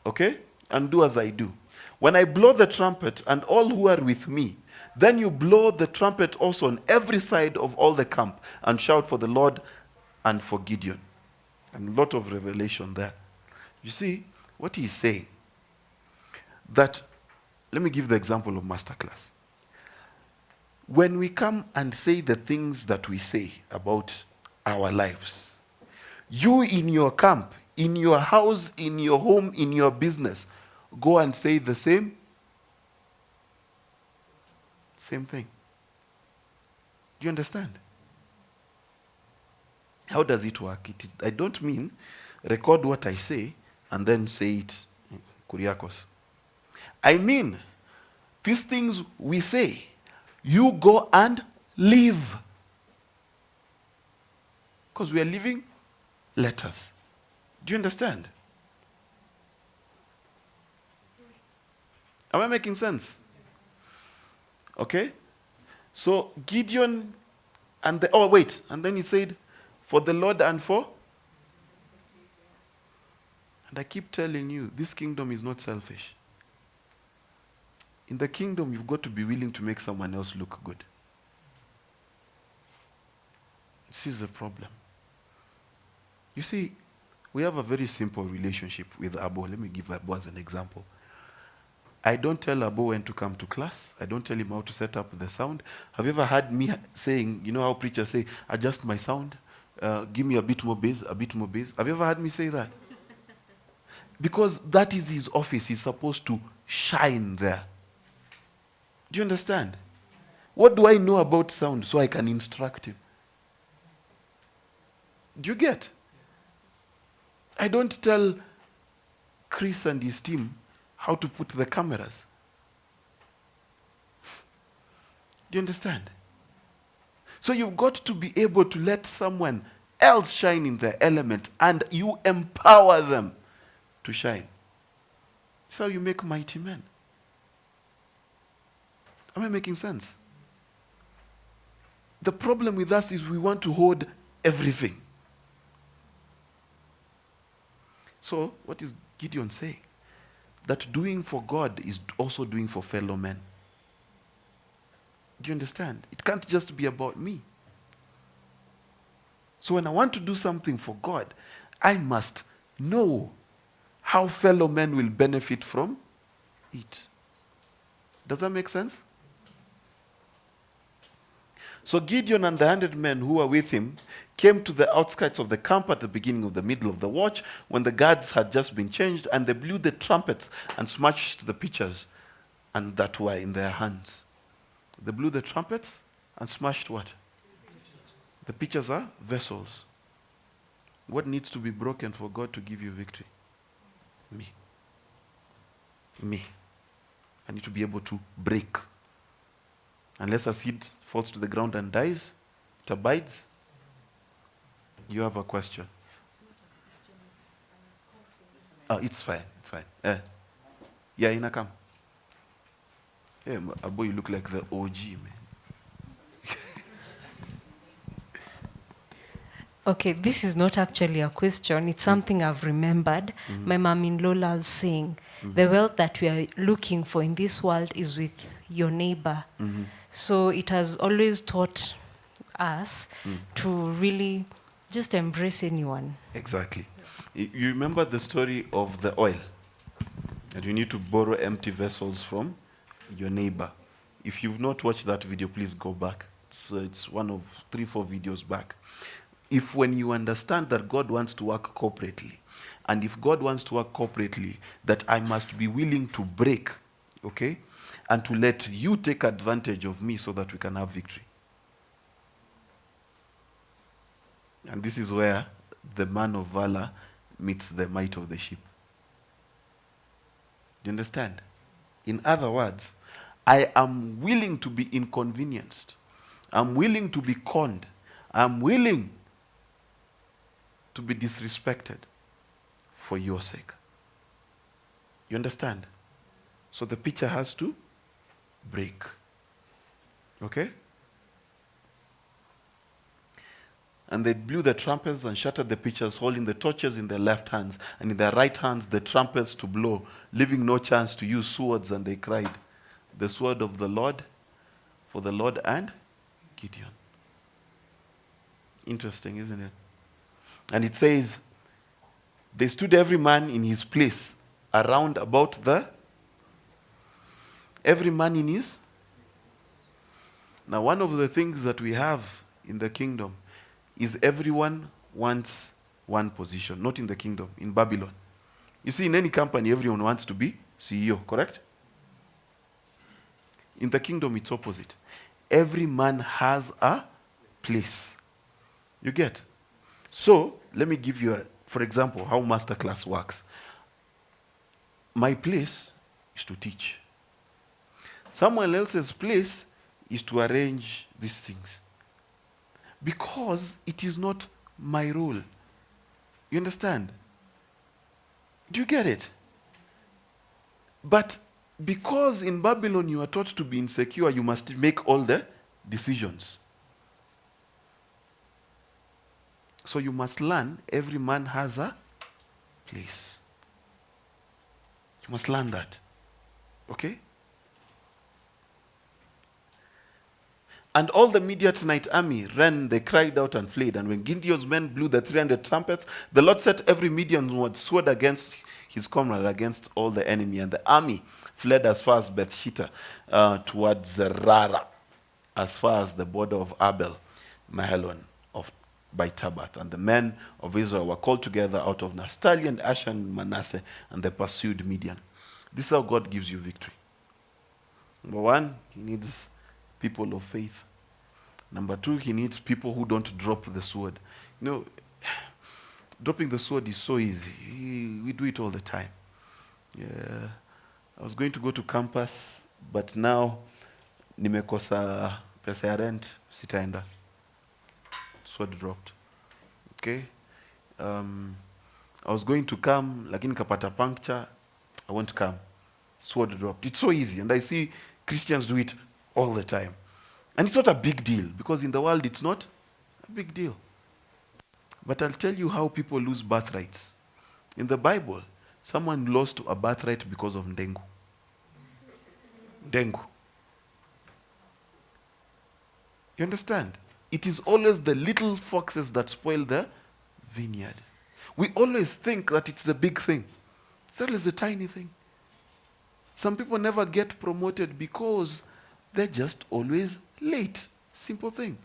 Speaker 1: Okay? And do as I do. When I blow the trumpet and all who are with me, then you blow the trumpet also on every side of all the camp and shout for the Lord and for Gideon. And a lot of revelation there. You see, what he's saying, that, let me give the example of masterclass. When we come and say the things that we say about our lives, you in your camp, in your house, in your home, in your business, go and say the same thing. Do you understand? How does it work? I don't mean record what I say and then say it kuriakos. I mean, these things we say, you go and live. Because we are living letters. Do you understand? Am I making sense? Okay? So Gideon and then he said, for the Lord and for? And I keep telling you, this kingdom is not selfish. In the kingdom, you've got to be willing to make someone else look good. This is the problem. You see, we have a very simple relationship with Abo. Let me give Abo as an example. I don't tell Abo when to come to class. I don't tell him how to set up the sound. Have you ever heard me saying, you know how preachers say, adjust my sound, give me a bit more bass, a bit more bass? Have you ever heard me say that? Because that is his office. He's supposed to shine there. Do you understand? What do I know about sound so I can instruct him? Do you get? I don't tell Chris and his team how to put the cameras. Do you understand? So you've got to be able to let someone else shine in their element and you empower them to shine. That's how you make mighty men. Am I making sense? The problem with us is we want to hold everything. So, what is Gideon saying? That doing for God is also doing for fellow men. Do you understand? It can't just be about me. So when I want to do something for God, I must know how fellow men will benefit from eat. Does that make sense? So Gideon and the 100 men who were with him came to the outskirts of the camp at the beginning of the middle of the watch, when the guards had just been changed, and they blew the trumpets and smashed the pitchers and that were in their hands. They blew the trumpets and smashed what? The pitchers are vessels. What needs to be broken for God to give you victory? Me. Me. I need to be able to break. Unless a seed falls to the ground and dies, it abides. You have a question? Oh, it's fine. It's fine. Yeah, Ina, come. Hey, Abo, you look like the OG, man.
Speaker 5: Okay, this is not actually a question. It's something I've remembered. My mom-in-law loves saying, the wealth that we are looking for in this world is with your neighbor. So it has always taught us to really just embrace anyone.
Speaker 1: Exactly. You remember the story of the oil? That you need to borrow empty vessels from your neighbor. If you've not watched that video, please go back. It's one of 3-4 videos back. If when you understand that God wants to work corporately, and if God wants to work corporately, that I must be willing to break, okay, and to let you take advantage of me so that we can have victory. And this is where the man of valor meets the might of the sheep. Do you understand? In other words, I am willing to be inconvenienced. I'm willing to be conned. I'm willing to be disrespected for your sake. You understand? So the picture has to break. Okay? And they blew the trumpets and shattered the pitchers, holding the torches in their left hands, and in their right hands the trumpets to blow, leaving no chance to use swords. And they cried, the sword of the Lord, for the Lord and Gideon. Interesting, isn't it? And it says, they stood every man in his place around about every man in his. Now, one of the things that we have in the kingdom is everyone wants one position, not in the kingdom, in Babylon. You see, in any company, everyone wants to be CEO, correct? In the kingdom, it's opposite. Every man has a place. You get? So, let me give you, for example, how masterclass works. My place is to teach. Someone else's place is to arrange these things. Because it is not my role. You understand? Do you get it? But because in Babylon you are taught to be insecure, you must make all the decisions. So you must learn every man has a place. You must learn that. Okay? And all the Midianite army ran, they cried out and fled. And when Gideon's men blew the 300 trumpets, the Lord set every Midianite sword against his comrade, against all the enemy. And the army fled as far as Bethshitta, towards Zerara, as far as the border of Abel, Mahelon, by Tabath. And the men of Israel were called together out of Naphtali and Asher and Manasseh, and they pursued Midian. This is how God gives you victory. Number one, he needs people of faith. Number two, he needs people who don't drop the sword. You know, dropping the sword is so easy. We do it all the time. Yeah. I was going to go to campus, but now nimekosa pesa ya rent, sitaenda. Sword dropped. Okay? I was going to come, lakini kapata puncture, I won't come. Sword dropped. It's so easy, and I see Christians do it all the time. And it's not a big deal, because in the world it's not a big deal. But I'll tell you how people lose birthrights. In the Bible, someone lost a birthright because of ndengu. Dengu. You understand? It is always the little foxes that spoil the vineyard. We always think that it's the big thing. It's always the tiny thing. Some people never get promoted because they're just always late. Simple thing.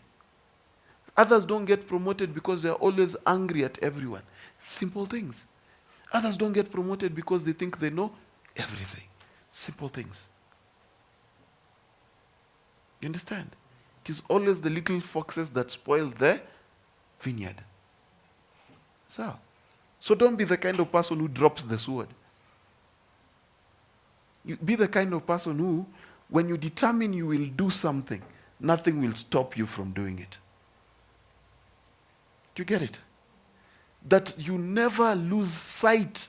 Speaker 1: Others don't get promoted because they're always angry at everyone. Simple things. Others don't get promoted because they think they know everything. Simple things. You understand? It is always the little foxes that spoil the vineyard. So don't be the kind of person who drops the sword. You be the kind of person who, when you determine you will do something, nothing will stop you from doing it. Do you get it? That you never lose sight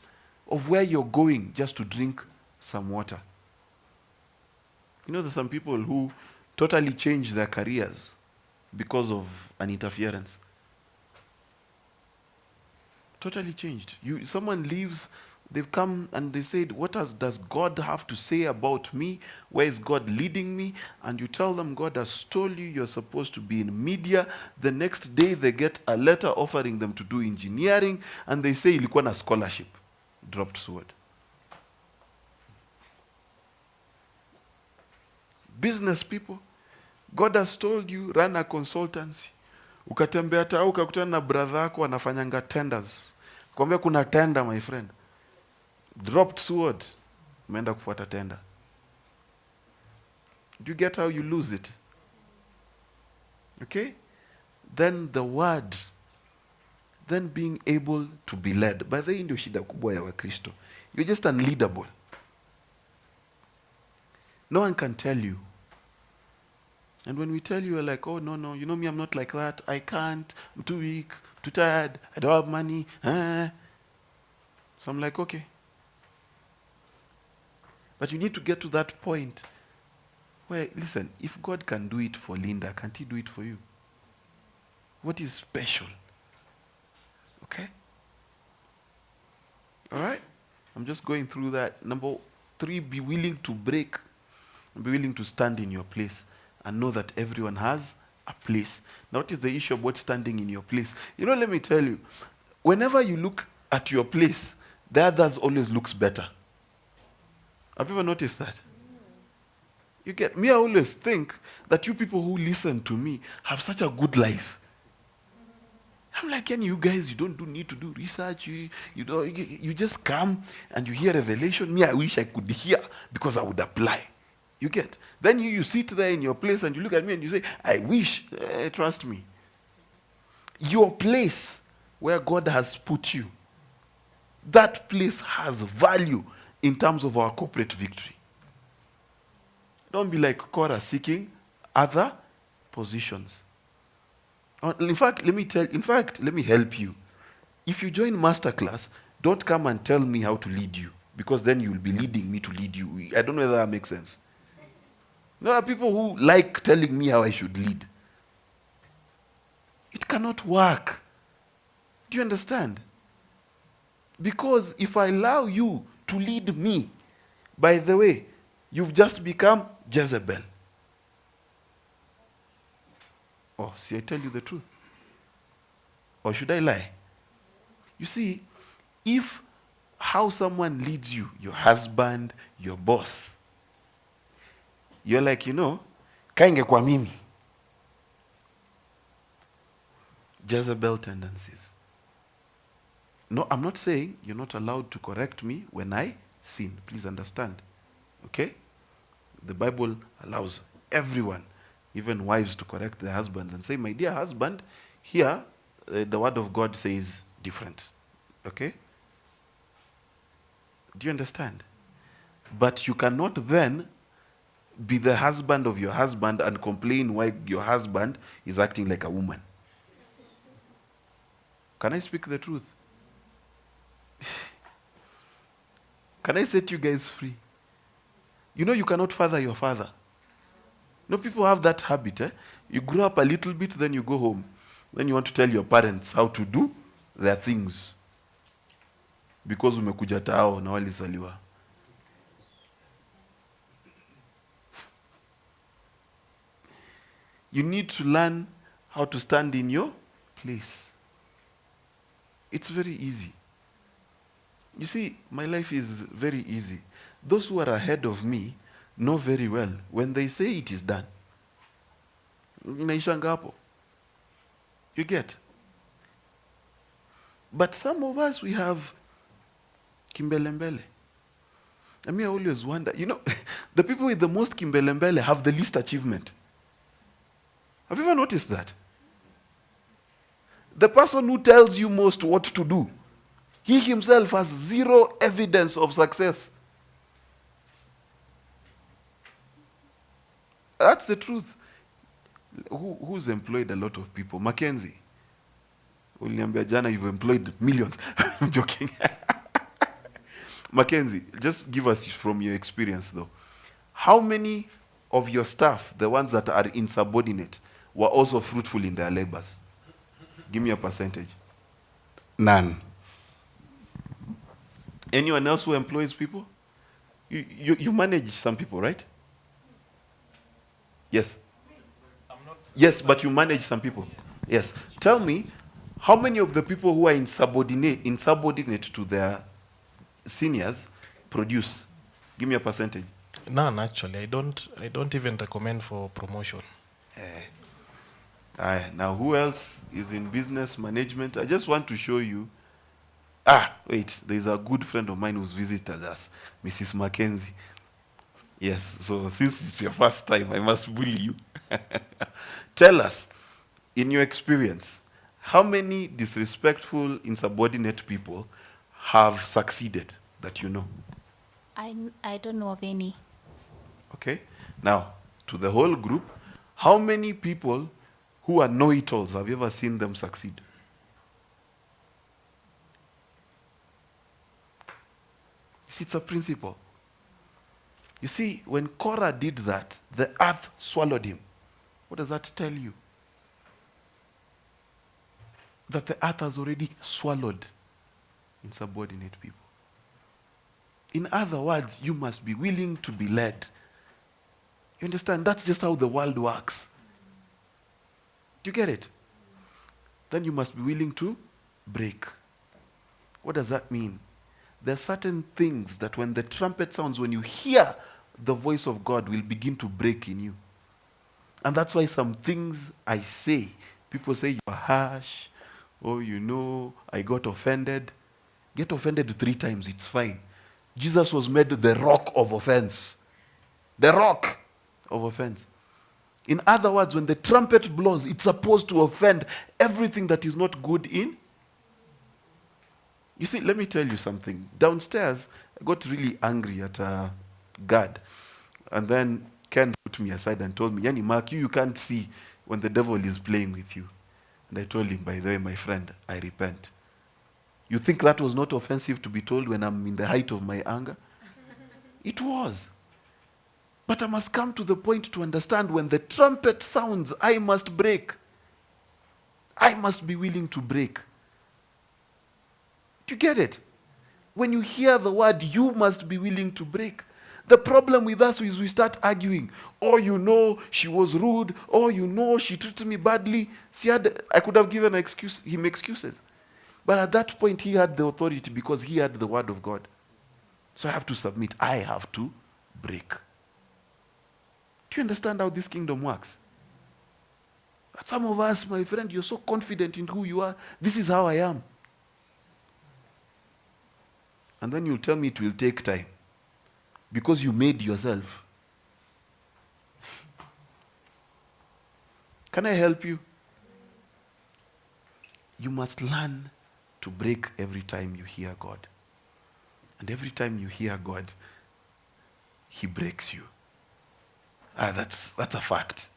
Speaker 1: of where you're going just to drink some water. You know, there's some people who totally change their careers because of an interference. Totally changed. Someone leaves, they've come and they said, what does God have to say about me? Where is God leading me? And you tell them God has told you you're supposed to be in media. The next day they get a letter offering them to do engineering, and they say ilikuwa na scholarship. Dropped sword. Business people, God has told you run a consultancy. Ukatembea tao ukakutana na brother yako anafanyanga tenders. Kwambia kuna tender, my friend. Dropped sword. Umeenda kufuata tender. Do you get how you lose it? Okay? Then the word. Then being able to be led. By the way, ndio shida kubwa ya Wakristo. You're just unleadable. No one can tell you. And when we tell you, you're like, oh, no, you know me, I'm not like that. I can't. I'm too weak, too tired. I don't have money. So I'm like, okay. But you need to get to that point where, listen, if God can do it for Linda, can't he do it for you? What is special? Okay? All right? I'm just going through that. Number 3, be willing to break. Be willing to stand in your place and know that everyone has a place. Now, what is the issue about standing in your place? You know, let me tell you, whenever you look at your place, the others always looks better. Have you ever noticed that? You get me, I always think that you people who listen to me have such a good life. I'm like, you guys, you don't need to do research. You just come and you hear revelation. Me, I wish I could hear because I would apply. You get? Then you sit there in your place and you look at me and you say, I wish. Trust me. Your place where God has put you, that place has value in terms of our corporate victory. Don't be like Korah seeking other positions. In fact, let me help you. If you join Masterclass, don't come and tell me how to lead you, because then you'll be leading me to lead you. I don't know whether that makes sense. There are people who like telling me how I should lead. It cannot work. Do you understand? Because if I allow you to lead me, by the way, you've just become Jezebel. Oh, see, I tell you the truth. Or should I lie? You see, if how someone leads you, your husband, your boss, you're like, kainge kwa mimi. Jezebel tendencies. No, I'm not saying you're not allowed to correct me when I sin. Please understand. Okay? The Bible allows everyone, even wives, to correct their husbands and say, my dear husband, here, the word of God says different. Okay? Do you understand? But you cannot then be the husband of your husband and complain why your husband is acting like a woman. Can I speak the truth? Can I set you guys free? You cannot father your father. No, people have that habit. You grow up a little bit, then you go home. Then you want to tell your parents how to do their things. Because umekuja tao na walisaliwa. You need to learn how to stand in your place. It's very easy. You see, my life is very easy. those who are ahead of me know very well when they say it is done. Inaishanga hapo. You get? But some of us, we have kimbelembele. I mean, I always wonder, the people with the most kimbelembele have the least achievement. Have you ever noticed that? The person who tells you most what to do, he himself has zero evidence of success. That's the truth. Who's employed a lot of people? Mackenzie. Uliniambia jana you've employed millions. I'm joking. Mackenzie, just give us from your experience though. How many of your staff, the ones that are insubordinate, were also fruitful in their labors? Give me a percentage.
Speaker 6: None.
Speaker 1: Anyone else who employs people? You manage some people, right? Yes. Yes, but you manage some people. Yes. Tell me, how many of the people who are insubordinate to their seniors produce? Give me a percentage.
Speaker 7: None, actually. I don't even recommend for promotion.
Speaker 1: Now, who else is in business management? I just want to show you. Wait, there's a good friend of mine who's visited us, Mrs. Mackenzie. Yes, so since it's your first time, I must bully you. Tell us, in your experience, how many disrespectful, insubordinate people have succeeded that you know?
Speaker 8: I don't know of any.
Speaker 1: Okay. Now, to the whole group, how many people who are know-it-alls have you ever seen them succeed? See, it's a principle. You see, when Korah did that, the earth swallowed him. What does that tell you? That the earth has already swallowed insubordinate people. In other words, you must be willing to be led. You understand? That's just how the world works. Do you get it? Then you must be willing to break. What does that mean? There are certain things that when the trumpet sounds, when you hear the voice of God, will begin to break in you. And that's why some things I say, people say you're harsh, I got offended. Get offended 3 times, it's fine. Jesus was made the rock of offense. The rock of offense. In other words, when the trumpet blows, it's supposed to offend everything that is not good in. You see, let me tell you something. Downstairs, I got really angry at God. And then Ken put me aside and told me, Yani, Mark, you can't see when the devil is playing with you. And I told him, by the way, my friend, I repent. You think that was not offensive to be told when I'm in the height of my anger? It was. But I must come to the point to understand when the trumpet sounds, I must break. I must be willing to break. Do you get it? When you hear the word, you must be willing to break. The problem with us is we start arguing. She was rude. She treated me badly. See, I could have given him excuses. But at that point, he had the authority because he had the word of God. So I have to submit. I have to break. Do you understand how this kingdom works? But some of us, my friend, you're so confident in who you are. This is how I am. And then you'll tell me it will take time. Because you made yourself. Can I help you? You must learn to break every time you hear God. And every time you hear God, He breaks you. That's a fact.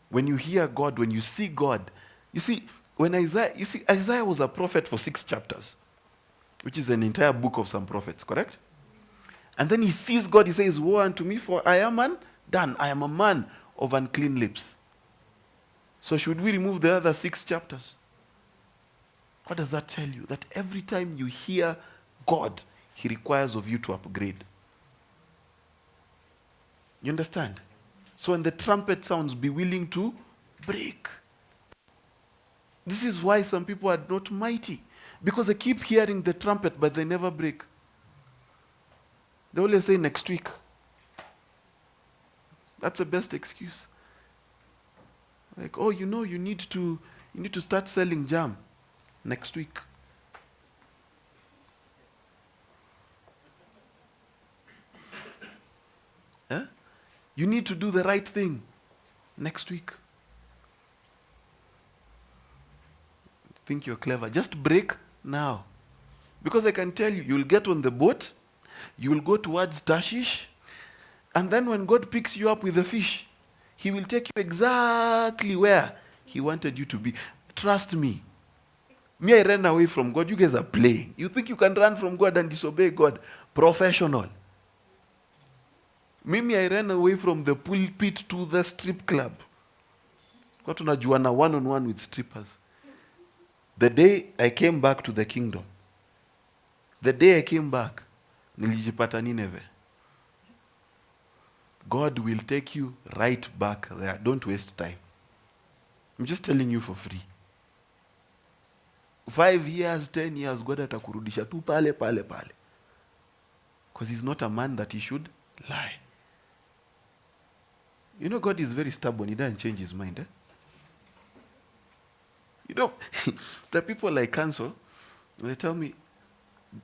Speaker 1: When you hear God, when you see God, Isaiah was a prophet for 6 chapters, which is an entire book of some prophets, correct? And then he sees God, he says, woe unto me, for I am undone. I am a man of unclean lips. So should we remove the other 6 chapters? What does that tell you? That every time you hear God, He requires of you to upgrade. You understand? So when the trumpet sounds, be willing to break. This is why some people are not mighty. Because they keep hearing the trumpet, but they never break. They always say next week. That's the best excuse. Like, oh, you need to start selling jam next week. Eh? You need to do the right thing next week. Think you're clever. Just break now. Because I can tell you, you'll get on the boat, you will go towards Tarshish, and then when God picks you up with the fish, He will take you exactly where He wanted you to be. Trust me. Me, I ran away from God. You guys are playing. You think you can run from God and disobey God? Professional. Mimi, I ran away from the pulpit to the strip club. Kwa tunajuana one-on-one with strippers. The day I came back to the kingdom, nilijipata Nineveh. God will take you right back there. Don't waste time. I'm just telling you for free. 5 years, 10 years, God atakurudisha tu pale. Because He's not a man that He should lie. You know, God is very stubborn. He doesn't change His mind. You know, the people I counsel, they tell me,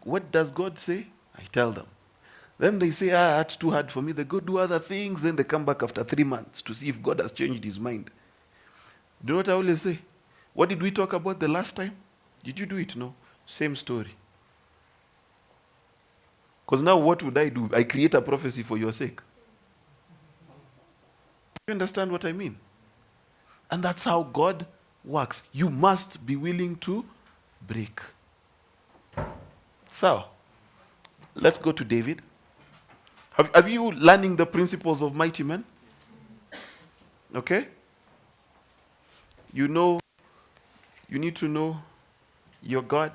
Speaker 1: what does God say? I tell them. Then they say, it's too hard for me. They go do other things. Then they come back after 3 months to see if God has changed His mind. Do you know what I always say? What did we talk about the last time? Did you do it? No. Same story. Because now what would I do? I create a prophecy for your sake. You understand what I mean? And that's how God works. You must be willing to break. So, let's go to David. Have you learning the principles of mighty men? Okay? You need to know your God.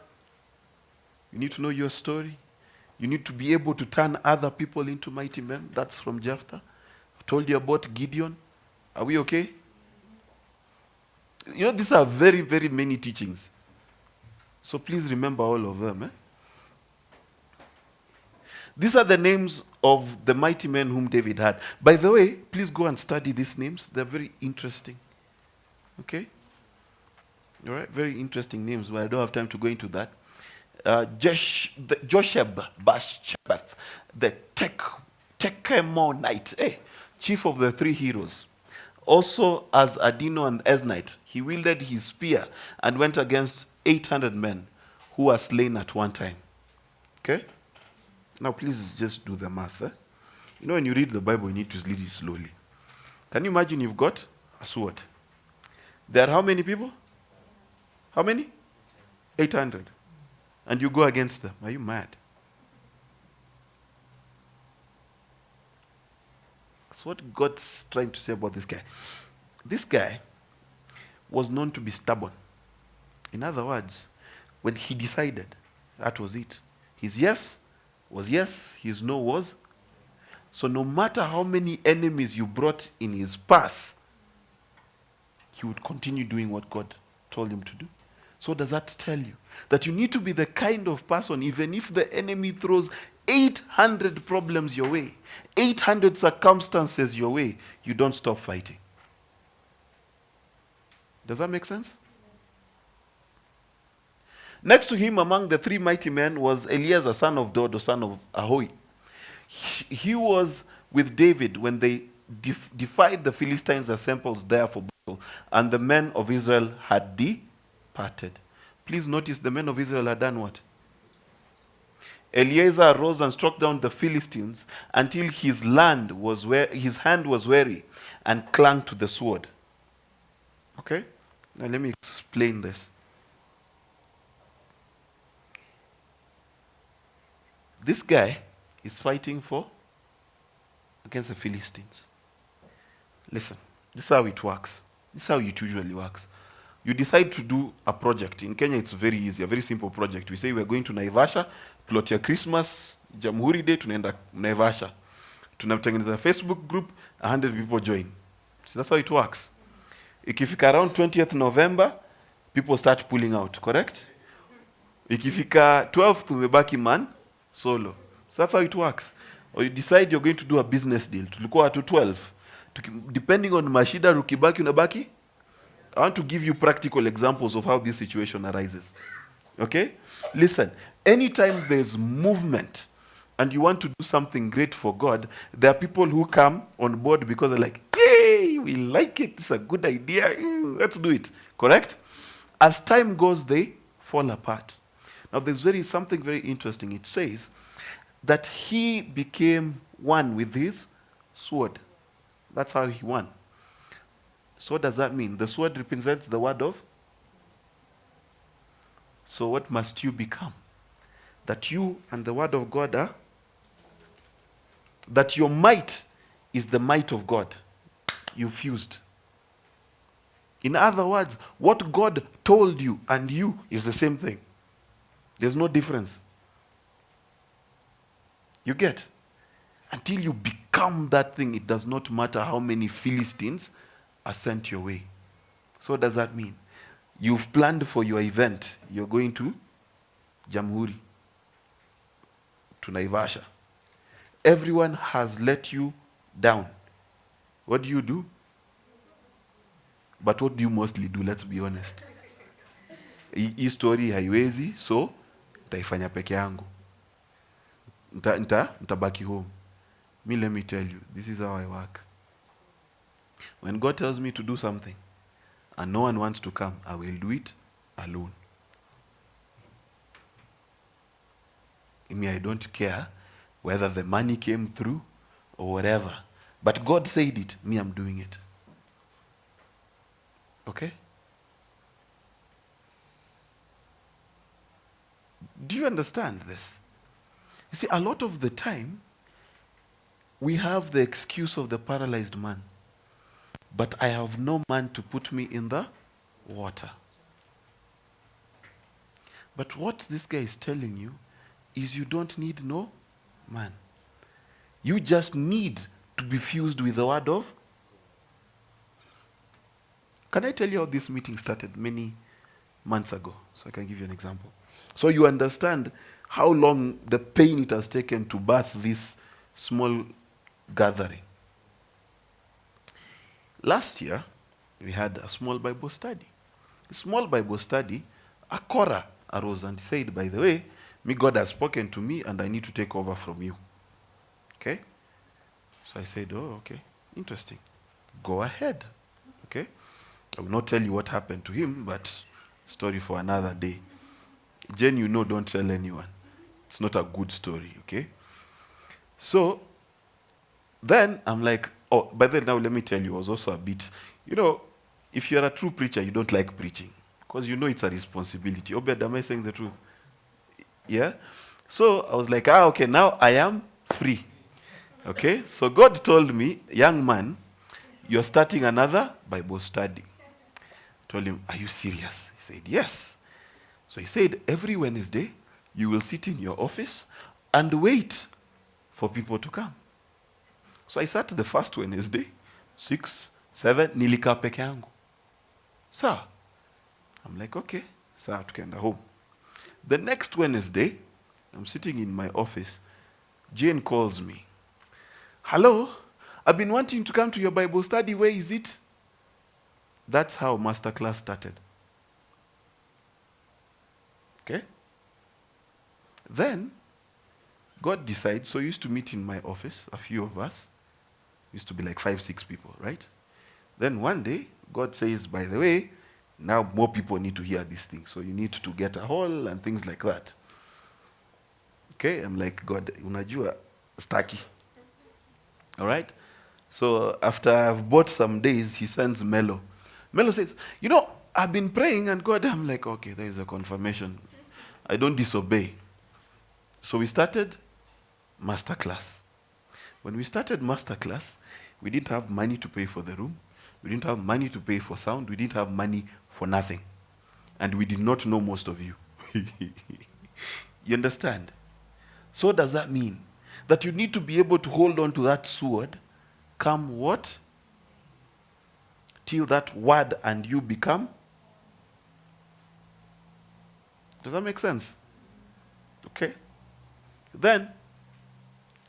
Speaker 1: You need to know your story. You need to be able to turn other people into mighty men. That's from Jephthah. I've told you about Gideon. Are we okay? You know, these are very, very many teachings. So please remember all of them. These are the names of the mighty men whom David had. By the way, please go and study these names. They're very interesting. Okay? All right? Very interesting names, but I don't have time to go into that. Josheb, Bashebeth, the Tekemonite, chief of the 3 heroes. Also, as Adino and Esnite, he wielded his spear and went against 800 men who were slain at one time. Okay? Now, please just do the math. You know, when you read the Bible, you need to read it slowly. Can you imagine you've got a sword? There are how many people? How many? 800. And you go against them. Are you mad? That's what God's trying to say about this guy. This guy was known to be stubborn. In other words, when he decided, that was it. His yes was yes, his no was. So no matter how many enemies you brought in his path, he would continue doing what God told him to do. So does that tell you that you need to be the kind of person, even if the enemy throws 800 problems your way, 800 circumstances your way, you don't stop fighting? Does that make sense? Next to him among the 3 mighty men was Eleazar, son of Dodo, son of Ahoy. He was with David when they defied the Philistines' assembles there for battle, and the men of Israel had departed. Please notice the men of Israel had done what? Eleazar arose and struck down the Philistines until his hand was weary and clung to the sword. Okay? Now let me explain this. This guy is fighting against the Philistines. Listen, this is how it works. This is how it usually works. You decide to do a project. In Kenya, it's very easy, a very simple project. We say we're going to Naivasha, plot your Christmas, Jamhuri Day, tunaenda Naivasha. Tunatengeneza Facebook group, 100 people join. So that's how it works. Ikifika around 20th November, people start pulling out, correct? Ikifika 12th, tumebaki man, solo. So that's how it works. or you decide you're going to do a business deal, tulikuwa watu 12. Depending on mashida, rukibaki unabaki. I want to give you practical examples of how this situation arises. Okay? Listen, anytime there's movement and you want to do something great for God, there are people who come on board because they're like, yay, we like it, it's a good idea, let's do it. Correct? As time goes, they fall apart. Now, there's something very interesting. It says that he became one with his sword. That's how he won. So what does that mean? The sword represents the word of. So what must you become? That you and the word of God are. That your might is the might of God. You fused. In other words, what God told you and you is the same thing. There's no difference. You get? Until you become that thing, it does not matter how many Philistines are sent your way. So what does that mean? You've planned for your event. You're going to Jamhuri, to Naivasha. Everyone has let you down. What do? But what do you mostly do? Let's be honest. Hii story haiwezi, so nitaifanya peke yangu. Nitabaki home. Let me tell you, this is how I work. When God tells me to do something and no one wants to come, I will do it alone. I don't care whether the money came through or whatever. But God said it, I'm doing it. Okay? Do you understand this? You see, a lot of the time, we have the excuse of the paralyzed man. But I have no man to put me in the water. But what this guy is telling you is you don't need no man. You just need to be fused with the word of. Can I tell you how this meeting started many months ago? So I can give you an example. So you understand how long the pain it has taken to birth this small gathering. Last year, we had a small Bible study. A small Bible study, a Korah arose and said, by the way, God has spoken to me and I need to take over from you. Okay? So I said, oh, okay, interesting. Go ahead. Okay? I will not tell you what happened to him, but story for another day. Jen, don't tell anyone. It's not a good story, okay? So, then I'm like, oh, by the way, now let me tell you, I was also a bit, if you're a true preacher, you don't like preaching. Because it's a responsibility. Obed, am I saying the truth? Yeah? So I was like, okay, now I am free. Okay? So God told me, young man, you're starting another Bible study. I told him, are you serious? He said, yes. So he said, every Wednesday, you will sit in your office and wait for people to come. So I sat the first Wednesday, 6, 7, nilika peke yangu. So, I'm like, okay, sawa tukaenda home. The next Wednesday, I'm sitting in my office. Jane calls me. Hello, I've been wanting to come to your Bible study. Where is it? That's how masterclass started. Okay? Then, God decides, so we used to meet in my office, a few of us. Used to be like 5, 6 people, right? Then one day, God says, by the way, now more people need to hear this thing. So you need to get a hall and things like that. Okay? I'm like, God, unajua, staki. All right? So after I've bought some days, he sends Melo. Melo says, I've been praying and God, I'm like, okay, there is a confirmation. I don't disobey. So we started masterclass. When we started masterclass, we didn't have money to pay for the room. We didn't have money to pay for sound. We didn't have money for nothing. And we did not know most of you. You understand? So does that mean that you need to be able to hold on to that sword, come what? Till that word and you become? Does that make sense? Okay. Then,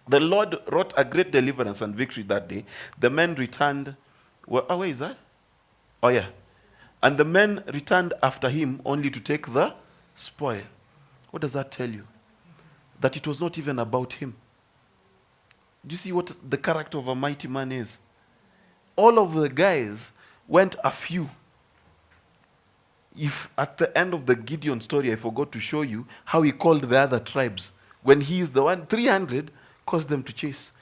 Speaker 1: The Lord wrought a great deliverance and victory that day. The men returned. Where is that? Oh, yeah. And the men returned after him only to take the spoil. What does that tell you? That it was not even about him. Do you see what the character of a mighty man is? All of the guys went a few. If at the end of the Gideon story, I forgot to show you how he called the other tribes. When he is the one, 300 caused them to chase.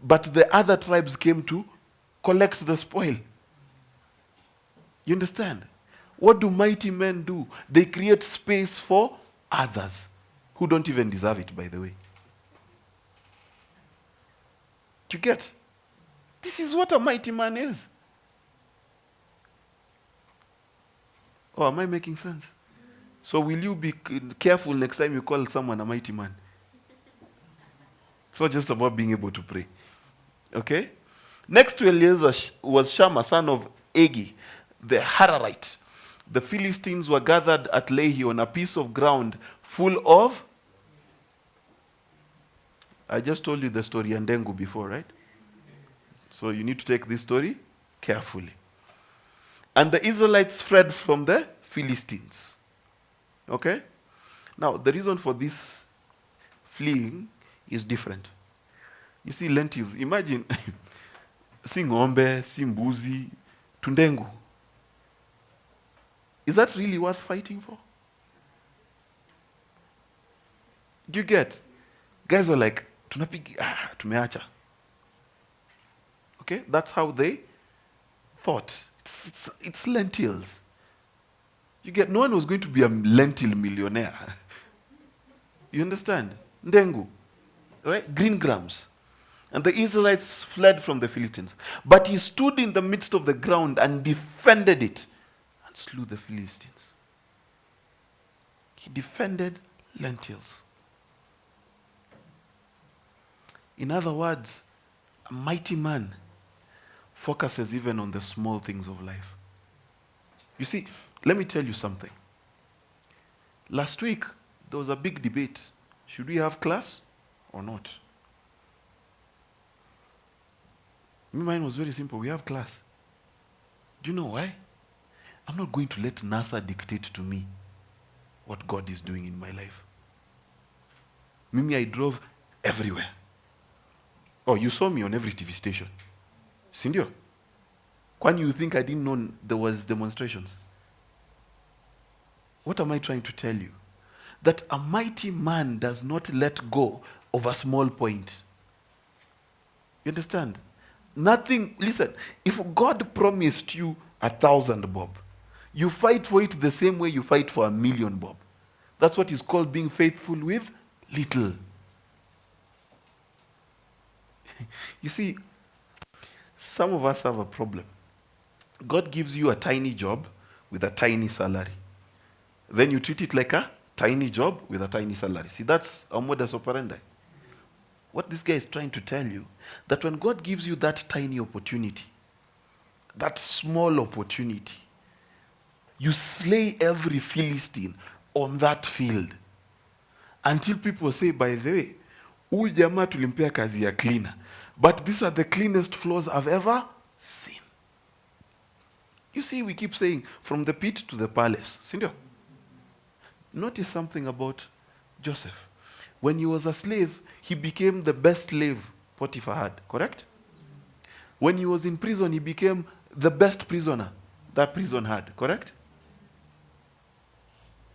Speaker 1: But the other tribes came to collect the spoil. You understand? What do mighty men do? They create space for others who don't even deserve it, by the way. Do you get? This is what a mighty man is. Oh, am I making sense? So will you be careful next time you call someone a mighty man? It's not just about being able to pray. Okay? Next to Eliezer was Shammah, son of Agi, the Hararite. The Philistines were gathered at Lehi on a piece of ground full of... I just told you the story and Ndengu before, right? So you need to take this story carefully. And the Israelites fled from the Philistines. Okay? Now, the reason for this fleeing is different. You see lentils. Imagine, si ng'ombe, si mbuzi, tundengu. Is that really worth fighting for? Do you get? Guys were like, tumeacha. Okay? That's how they thought. It's lentils. You get? No one was going to be a lentil millionaire. You understand? Ndengu. Right? Green grams. And the Israelites fled from the Philistines. But he stood in the midst of the ground and defended it and slew the Philistines. He defended lentils. In other words, a mighty man focuses even on the small things of life. You see, let me tell you something. Last week, there was a big debate. Should we have class or not? Mine was very simple. We have class. Do you know why? I'm not going to let NASA dictate to me what God is doing in my life. Mimi, I drove everywhere. Oh, you saw me on every TV station. Sindio? When you think I didn't know there was demonstrations? What am I trying to tell you? That a mighty man does not let go of a small point. You understand? Nothing, listen, if God promised you 1,000 bob, you fight for it the same way you fight for 1,000,000 bob. That's what is called being faithful with little. You see, some of us have a problem. God gives you a tiny job with a tiny salary. Then you treat it like a tiny job with a tiny salary. See, that's a modus operandi. What this guy is trying to tell you, that when God gives you that tiny opportunity, that small opportunity, you slay every Philistine on that field. Until people say, by the way, huyu jamaa tulimpea kazi ya cleaner. But these are the cleanest floors I've ever seen. You see, we keep saying, from the pit to the palace. Sindio? Notice something about Joseph. When he was a slave, he became the best slave Potiphar had, correct? When he was in prison, he became the best prisoner that prison had, correct?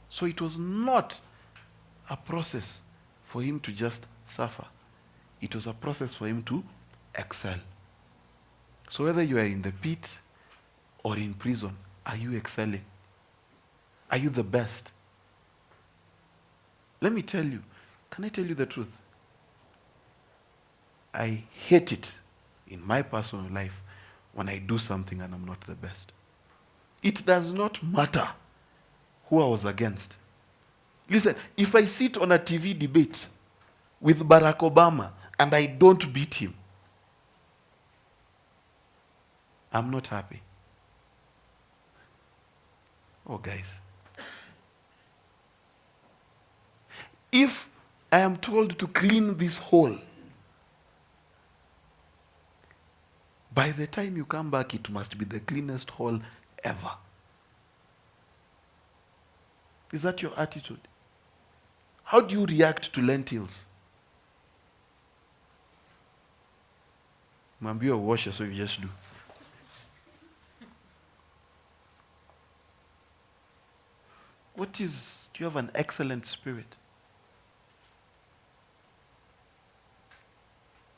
Speaker 1: So it was not a process for him to just suffer. It was a process for him to excel. So whether you are in the pit or in prison, are you excelling? Are you the best? Let me tell you, can I tell you the truth? I hate it in my personal life when I do something and I'm not the best. It does not matter who I was against. Listen, if I sit on a TV debate with Barack Obama and I don't beat him, I'm not happy. Oh, guys. If I am told to clean this hole By the time you come back, it must be the cleanest hall ever. Is that your attitude? How do you react to lentils? Mwambie wash, so you just do. Do you have an excellent spirit?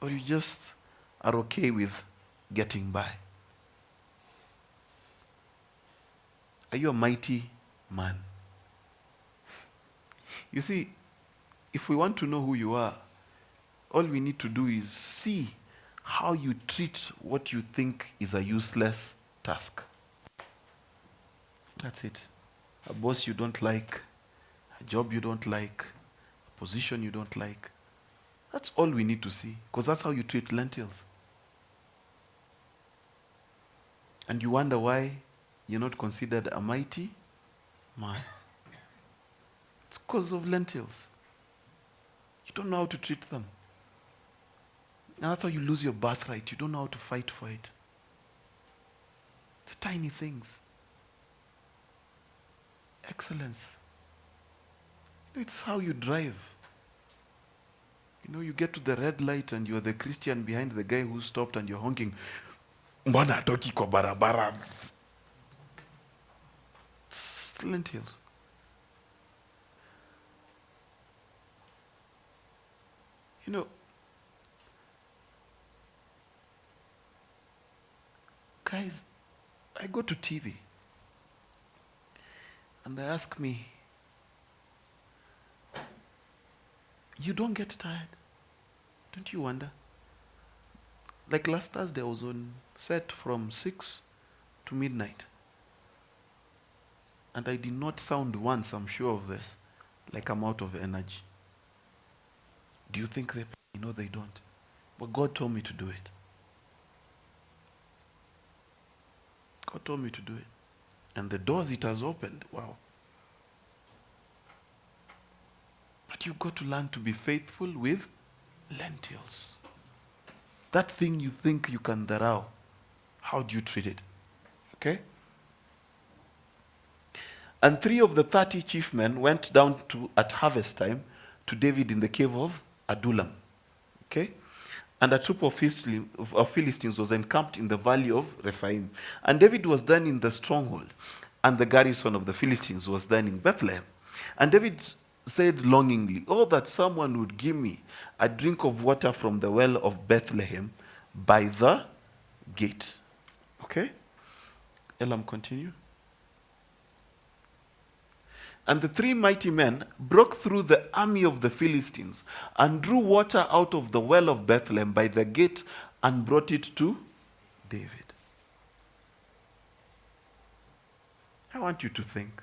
Speaker 1: Or you just are okay with getting by? Are you a mighty man? You see, if we want to know who you are, all we need to do is see how you treat what you think is a useless task. That's it. A boss you don't like, a job you don't like, a position you don't like. That's all we need to see, because that's how you treat lentils. And you wonder why you're not considered a mighty man. It's because of lentils. You don't know how to treat them. And that's how you lose your birthright. You don't know how to fight for it. It's tiny things. Excellence. It's how you drive. You get to the red light and you're the Christian behind the guy who stopped and you're honking. Mbona hatoki kwa barabara? It's lentils. Guys, I go to TV and they ask me, you don't get tired? Don't you wonder? Like last Thursday, I was on set from 6 to midnight. And I did not sound once, I'm sure of this, like I'm out of energy. Do you think they? No, they don't. But God told me to do it. God told me to do it. And the doors it has opened, wow. But you've got to learn to be faithful with lentils. That thing you think you can darao, how do you treat it? Okay? And 3 of the 30 chief men went down at harvest time to David in the cave of Adullam. Okay? And a troop of Philistines was encamped in the valley of Rephaim. And David was then in the stronghold, and the garrison of the Philistines was then in Bethlehem. And David said longingly, oh, that someone would give me a drink of water from the well of Bethlehem by the gate. Okay? Elam, continue. And the 3 mighty men broke through the army of the Philistines and drew water out of the well of Bethlehem by the gate and brought it to David. I want you to think.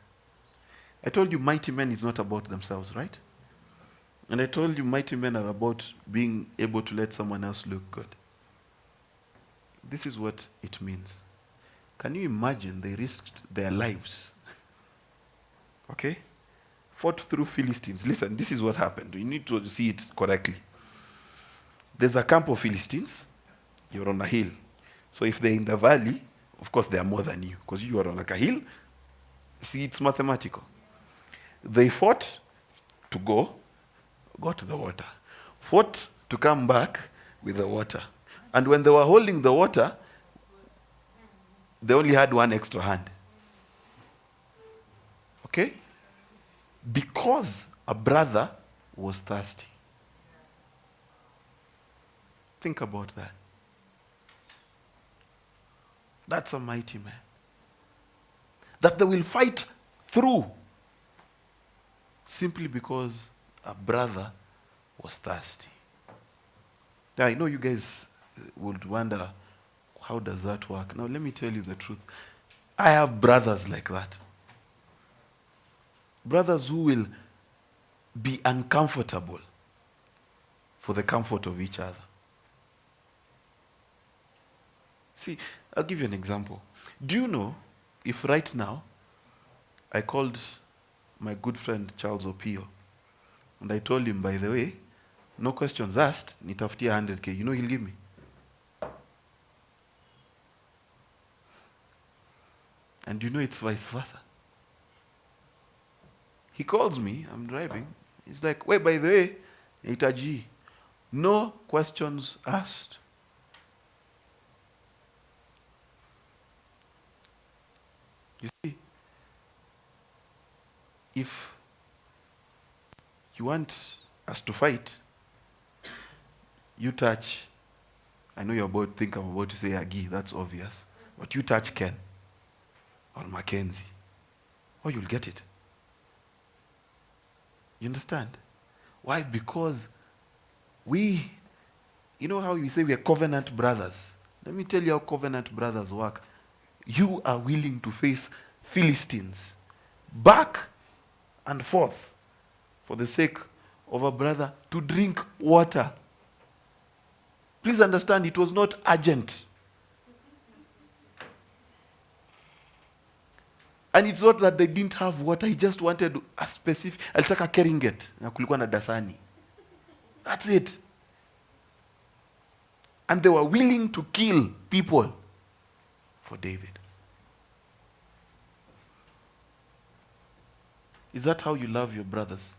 Speaker 1: I told you mighty men is not about themselves, right? And I told you mighty men are about being able to let someone else look good. This is what it means. Can you imagine they risked their lives? Okay? Fought through Philistines. Listen, this is what happened. You need to see it correctly. There's a camp of Philistines. You're on a hill. So if they're in the valley, of course they are more than you, because you are on like a hill. See, it's mathematical. They fought to got the water. Fought to come back with the water. And when they were holding the water, they only had one extra hand. Okay? Because a brother was thirsty. Think about that. That's a mighty man. That they will fight through simply because a brother was thirsty. Now, I know you guys would wonder, how does that work? Now, let me tell you the truth. I have brothers like that. Brothers who will be uncomfortable for the comfort of each other. See, I'll give you an example. Do you know if right now I called my good friend Charles Opio and I told him, by the way, no questions asked, nitafutia 100K, you know he'll give me? And you know it's vice versa. He calls me, I'm driving. He's like, wait, by the way, Itaji, no questions asked. You see, if you want us to fight, you touch, I know I'm about to say Agi, that's obvious, but you touch Ken or Mackenzie, or you'll get it. You understand? Why? Because you know how you say we are covenant brothers? Let me tell you how covenant brothers work. You are willing to face Philistines back and forth for the sake of a brother to drink water. Please understand, it was not urgent. And it's not that they didn't have water, he just wanted a specific, alitaka Keringet, na kulikuwa na Dasani. That's it. And they were willing to kill people for David. Is that how you love your brothers?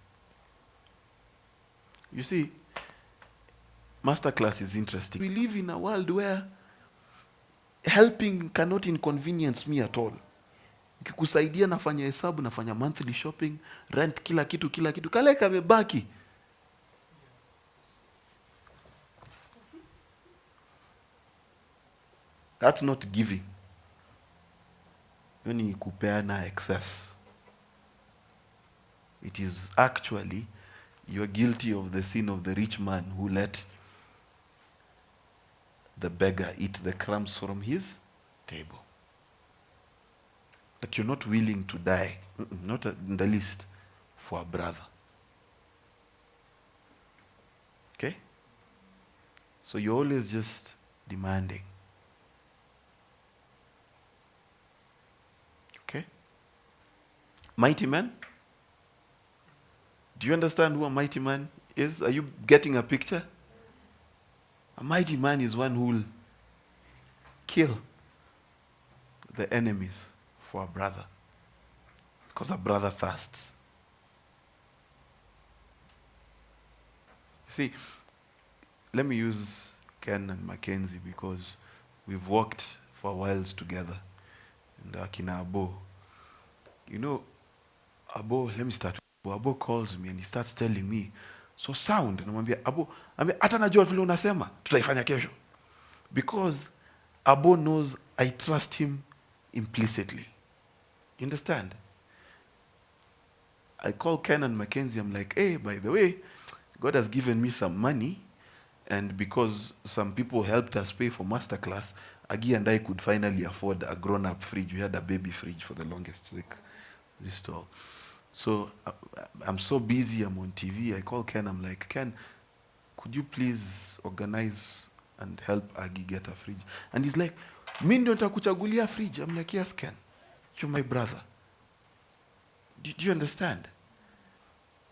Speaker 1: You see, masterclass is interesting. We live in a world where helping cannot inconvenience me at all. Nikikusaidia nafanya hesabu, nafanya monthly shopping, rent, kila kitu. Kale kamebaki. That's not giving. Hiyo ni kupeana excess. It is actually, you are guilty of the sin of the rich man who let the beggar eat the crumbs from his table. That you're not willing to die, not in the least, for a brother. Okay? So you're always just demanding. Okay? Mighty man? Do you understand who a mighty man is? Are you getting a picture? A mighty man is one who will kill the enemies for a brother. Because a brother thirsts. See, let me use Ken and Mackenzie because we've worked for a while together. And Akina Abo. You know, Abo, let me start. Abo calls me and he starts telling me, so sound. Namwambia, Abo, hata najua vile unasema, tutaifanya kesho. Because Abo knows I trust him implicitly. You understand? I call Ken and Mackenzie, I'm like, hey, by the way, God has given me some money, and because some people helped us pay for masterclass, Agi and I could finally afford a grown-up fridge. We had a baby fridge for the longest sake. This tall. So I'm so busy, I'm on TV. I call Ken, I'm like, Ken, could you please organize and help Agi get a fridge? And he's like, mi ndio nitakuchagulia fridge. I'm like, yes, Ken, you're my brother. Do you understand?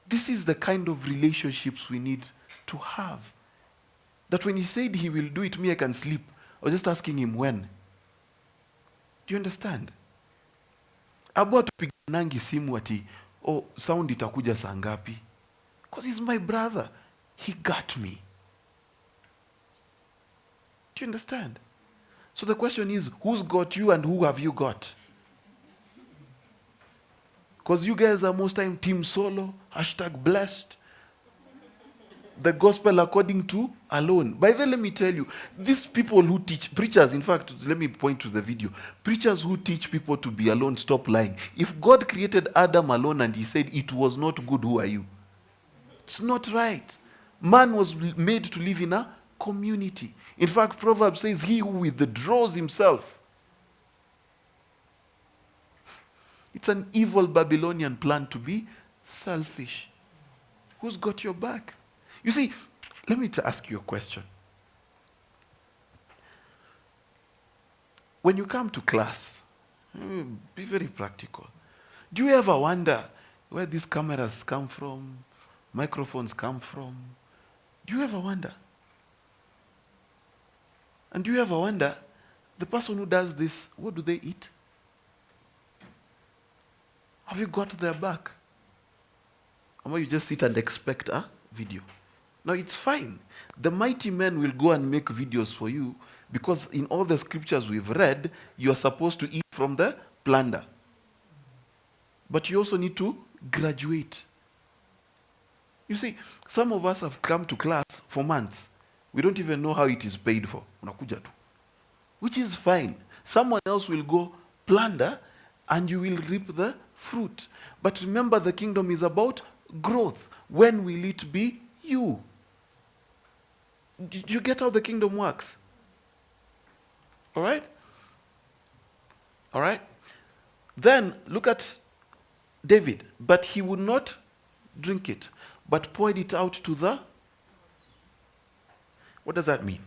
Speaker 1: This is the kind of relationships we need to have. That when he said he will do it, me I can sleep. I was just asking him when. Do you understand? Abu atupiganangi simu ati, oh, sound itakuja saa ngapi? Because he's my brother. He got me. Do you understand? So the question is, who's got you and who have you got? Because you guys are most time team solo, #blessed. The gospel according to alone. By the way, let me tell you, these people who teach, preachers, in fact, let me point to the video. Preachers who teach people to be alone, stop lying. If God created Adam alone and he said it was not good, who are you? It's not right. Man was made to live in a community. In fact, Proverbs says, he who withdraws himself. It's an evil Babylonian plan to be selfish. Who's got your back? You see, let me ask you a question. When you come to class, be very practical. Do you ever wonder where these cameras come from, microphones come from? Do you ever wonder? And do you ever wonder, the person who does this, what do they eat? Have you got their back? Or you just sit and expect a video? No, it's fine. The mighty men will go and make videos for you because in all the scriptures we've read, you are supposed to eat from the plunder. But you also need to graduate. You see, some of us have come to class for months. We don't even know how it is paid for. Unakuja tu. Which is fine. Someone else will go plunder and you will reap the fruit. But remember, the kingdom is about growth. When will it be you? Do you get how the kingdom works? All right? All right? Then look at David. But he would not drink it, but poured it out to the... What does that mean?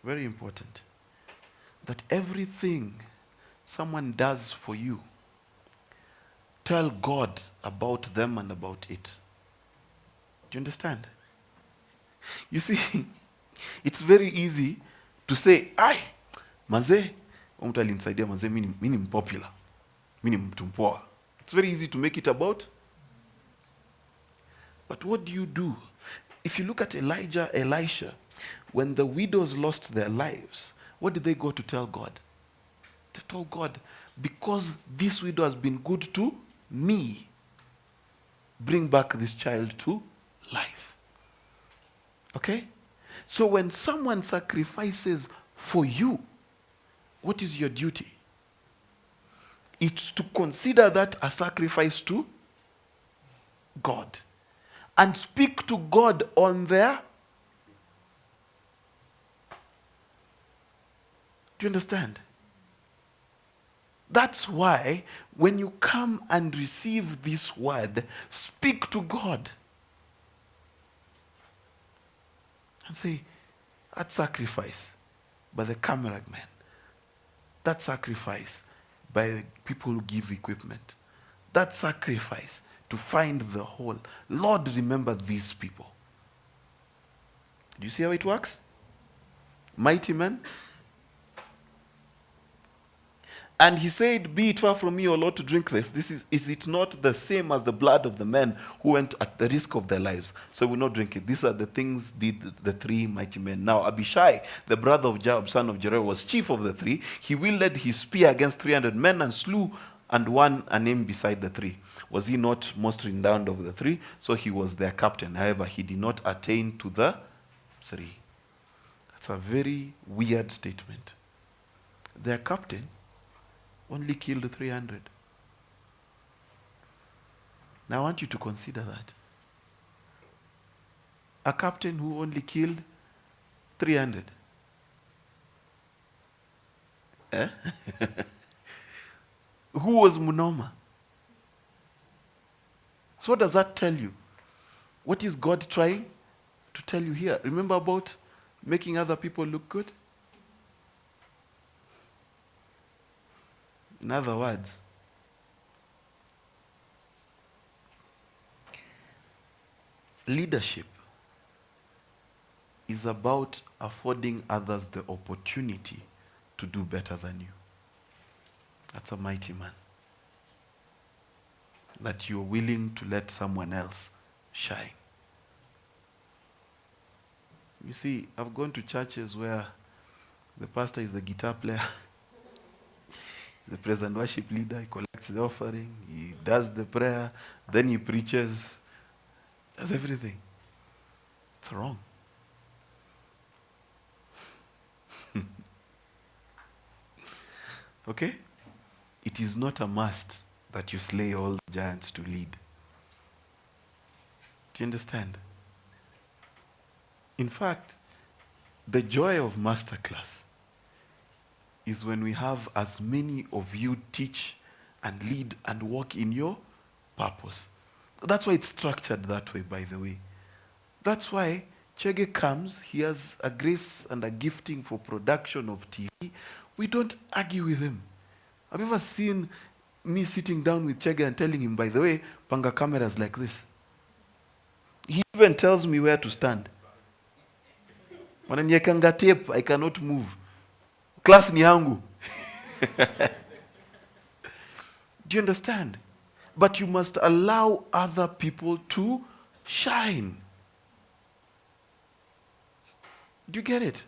Speaker 1: Very important. That everything someone does for you, tell God about them and about it. Do you understand? You see, it's very easy to say, "Ai, manze, mtu alinisaidia manze, mimi ni popular. Mimi ni mtu mpoa." It's very easy to make it about. But what do? If you look at Elijah, Elisha, when the widows lost their lives, what did they go to tell God? They told God, because this widow has been good to me, bring back this child to life. Okay? So when someone sacrifices for you, what is your duty? It's to consider that a sacrifice to God. And speak to God on their... Do you understand? That's why when you come and receive this word, speak to God. And say, that sacrifice by the cameraman, that sacrifice by the people who give equipment, that sacrifice to find the whole. Lord, remember these people. Do you see how it works? Mighty men. And he said, be it far from me, O Lord, to drink this. Is it not the same as the blood of the men who went at the risk of their lives? So we will not drink it. These are the things did the three mighty men. Now Abishai, the brother of Joab, son of Jeroboam, was chief of the three. He wielded his spear against 300 men and slew and won a name beside the three. Was he not most renowned of the three? So he was their captain. However, he did not attain to the three. That's a very weird statement. Their captain only killed 300. Now I want you to consider that. A captain who only killed 300. Eh? Who was Munoma? So what does that tell you? What is God trying to tell you here? Remember about making other people look good? In other words, leadership is about affording others the opportunity to do better than you. That's a mighty man. That you're willing to let someone else shine. You see, I've gone to churches where the pastor is the guitar player, the praise and worship leader, he collects the offering, he does the prayer, then he preaches, does everything. It's wrong. Okay? It is not a must that you slay all the giants to lead. Do you understand? In fact, the joy of masterclass is when we have as many of you teach and lead and walk in your purpose. That's why it's structured that way, by the way. That's why Chege comes, he has a grace and a gifting for production of TV. We don't argue with him. Have you ever seen me sitting down with Chege and telling him, by the way, panga cameras like this? He even tells me where to stand. Wananiekanga tape, I cannot move. Class ni yangu. Do you understand? But you must allow other people to shine. Do you get it?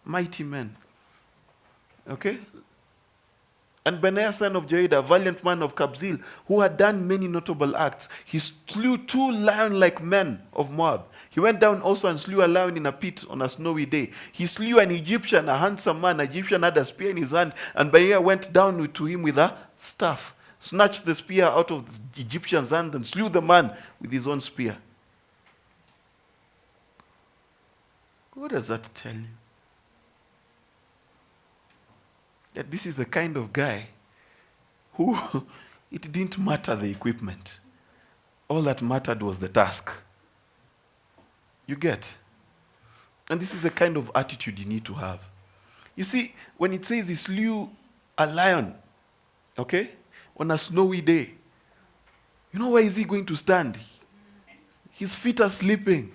Speaker 1: Mighty men. Okay? And Benaiah, son of Jehoiada, a valiant man of Kabzeel, who had done many notable acts, he slew 2 lion-like men of Moab. He went down also and slew a lion in a pit on a snowy day. He slew an Egyptian, a handsome man. An Egyptian had a spear in his hand, and Benaiah went down to him with a staff, snatched the spear out of the Egyptian's hand, and slew the man with his own spear. What does that tell you? That this is the kind of guy who it didn't matter the equipment. All that mattered was the task. You get? And this is the kind of attitude you need to have. You see, when it says he slew a lion, okay, on a snowy day, you know where is he going to stand? His feet are sleeping.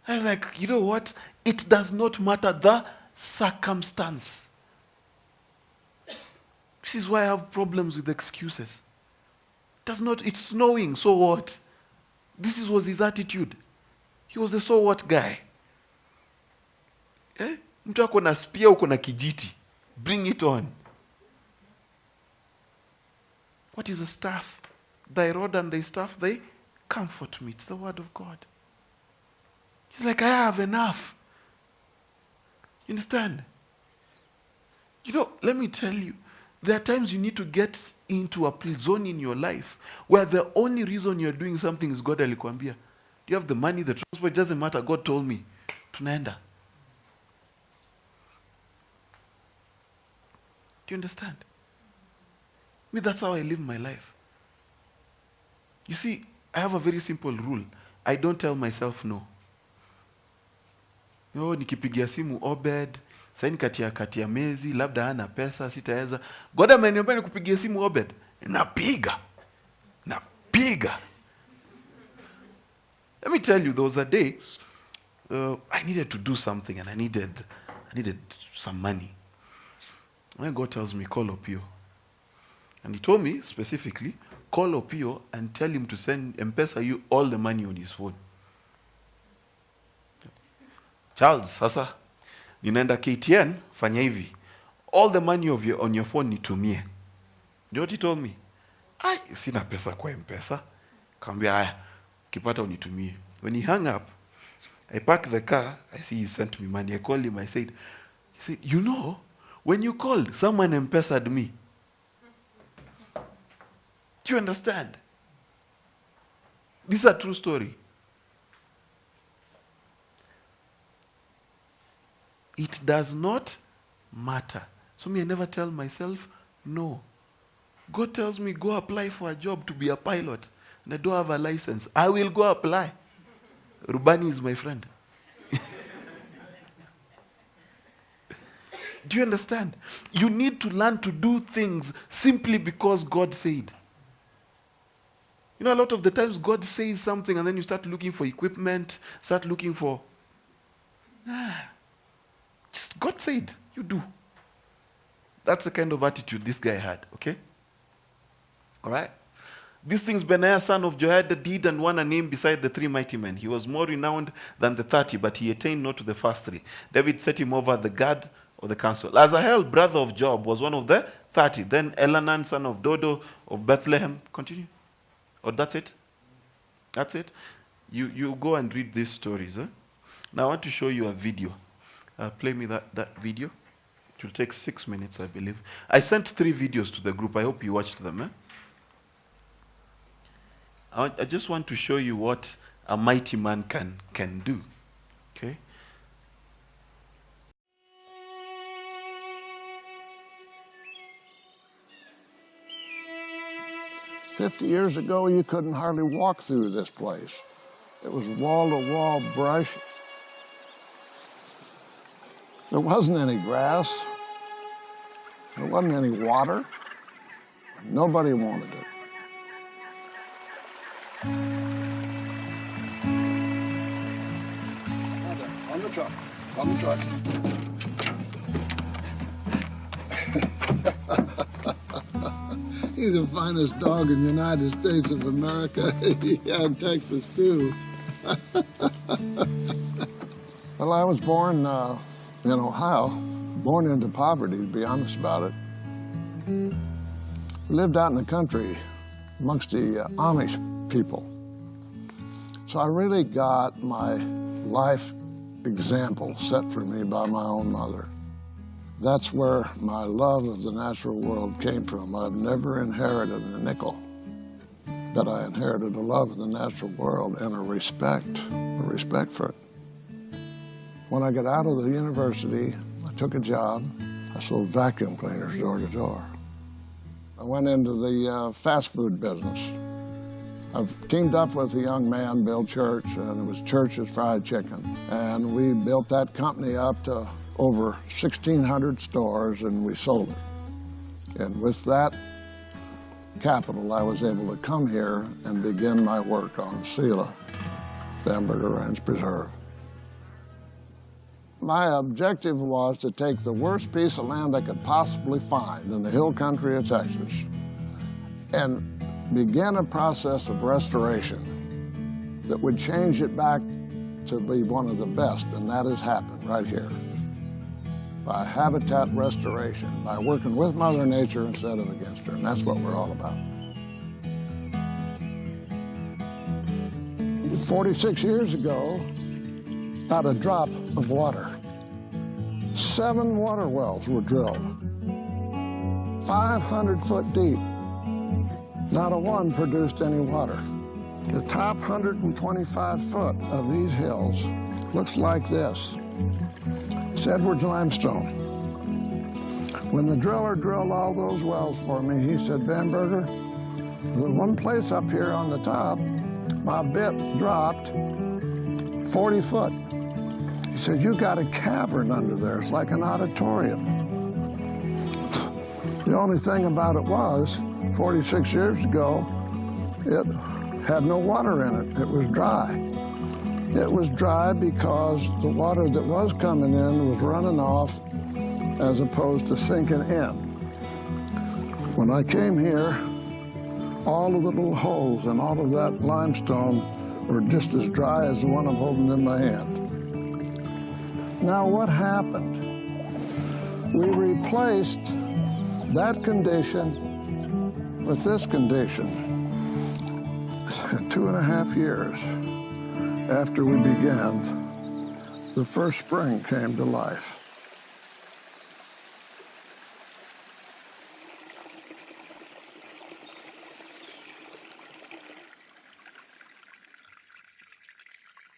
Speaker 1: I was like, you know what? It does not matter the circumstance. This is why I have problems with excuses. It's snowing, so what? This was his attitude. He was a so what guy. Mtu ako na spear, uko na kijiti. Bring it on. What is a staff? Thy rod and thy staff, they comfort me. It's the word of God. He's like, I have enough. You understand? You know, let me tell you, there are times you need to get into a zone in your life where the only reason you're doing something is God alikwambia. Do you have the money, the transport? It doesn't matter. God told me. Tunaenda. Do you understand? That's how I live my life. You see, I have a very simple rule. I don't tell myself no. Nikipigia simu Obed, saini katia mezi, labda hana pesa, sitaweza. God ameniambia nikupigia simu Obed. Napiga. Let me tell you, there was a day I needed to do something and I needed some money. And God tells me, call Opio. And he told me specifically, call Opio and tell him to send M-Pesa you all the money on his phone. Charles, sasa, ninaenda KTN, fanya hivi. All the money on your phone nitumie. You know what he told me? Sina pesa kwa M-Pesa. Kambia, haya, kipata unitumie. When he hung up, I parked the car, I see he sent me money. I called him, he said, you know, when you called, someone M-Pesa'd me. Do you understand? This is a true story. It does not matter. So I never tell myself no. God tells me, go apply for a job to be a pilot. And I don't have a license. I will go apply. Rubani is my friend. Do you understand? You need to learn to do things simply because God said. You know, a lot of the times God says something and then you start looking for equipment, start looking for... Just God said, you do. That's the kind of attitude this guy had, okay? All right? These things Benaiah, son of Jehoiada, did and won a name beside the 3 mighty men. He was more renowned than the 30, but he attained not to the first 3. David set him over the guard of the council. Asahel, brother of Joab, was one of the 30. Then Elhanan, son of Dodo of Bethlehem. Continue. Oh, that's it? That's it? You go and read these stories. Now I want to show you a video. Play me that video. It will take 6 minutes, I believe. I sent 3 videos to the group. I hope you watched them. I just want to show you what a mighty man can do. Okay?
Speaker 9: "50 years ago, you couldn't hardly walk through this place. It was wall-to-wall brush. There wasn't any grass. There wasn't any water. Nobody wanted it. On the truck. On the truck. You the finest dog in the United States of America. Yeah, in Texas, too. Well, I was born in Ohio, born into poverty, to be honest about it. Lived out in the country amongst the Amish people. So I really got my life example set for me by my own mother. That's where my love of the natural world came from. I've never inherited a nickel, but I inherited a love of the natural world and a respect for it. When I got out of the university, I took a job. I sold vacuum cleaners door to door. I went into the fast food business. I've teamed up with a young man, Bill Church, and it was Church's Fried Chicken. And we built that company up to over 1,600 stores, and we sold it. And with that capital, I was able to come here and begin my work on Sela, Bamberger Ranch Preserve. My objective was to take the worst piece of land I could possibly find in the hill country of Texas and begin a process of restoration that would change it back to be one of the best, and that has happened right here. By habitat restoration, by working with Mother Nature instead of against her, and that's what we're all about. 46 years ago, not a drop of water. 7 water wells were drilled, 500 foot deep. Not a one produced any water. The top 125 foot of these hills looks like this. It's Edwards limestone. When the driller drilled all those wells for me, he said, Bamberger, there's one place up here on the top, my bit dropped 40 foot. He said, you got a cavern under there. It's like an auditorium. The only thing about it was, 46 years ago, it had no water in it. It was dry. It was dry because the water that was coming in was running off as opposed to sinking in. When I came here, all of the little holes and all of that limestone were just as dry as the one I'm holding in my hand. Now what happened? We replaced that condition with this condition 2.5 years after we began. The first spring came to life.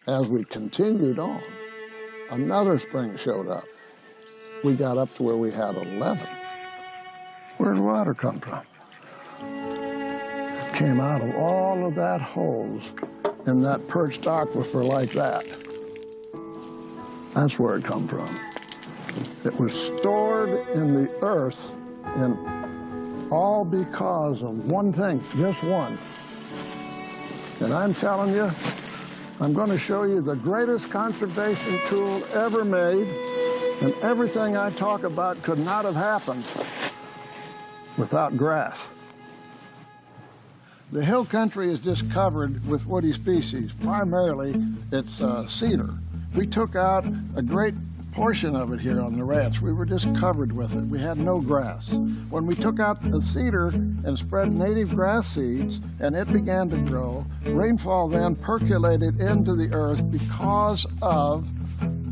Speaker 9: As we continued on, another spring showed up. We got up to where we had 11. Where'd water come from? It came out of all of that holes in that perched aquifer like that. That's where it come from. It was stored in the earth, and all because of one thing, just one. And I'm telling you, I'm going to show you the greatest conservation tool ever made, and everything I talk about could not have happened without grass. The hill country is just covered with woody species. Primarily, it's cedar. We took out a great portion of it here on the ranch. We were just covered with it. We had no grass. When we took out the cedar and spread native grass seeds, and it began to grow, rainfall then percolated into the earth because of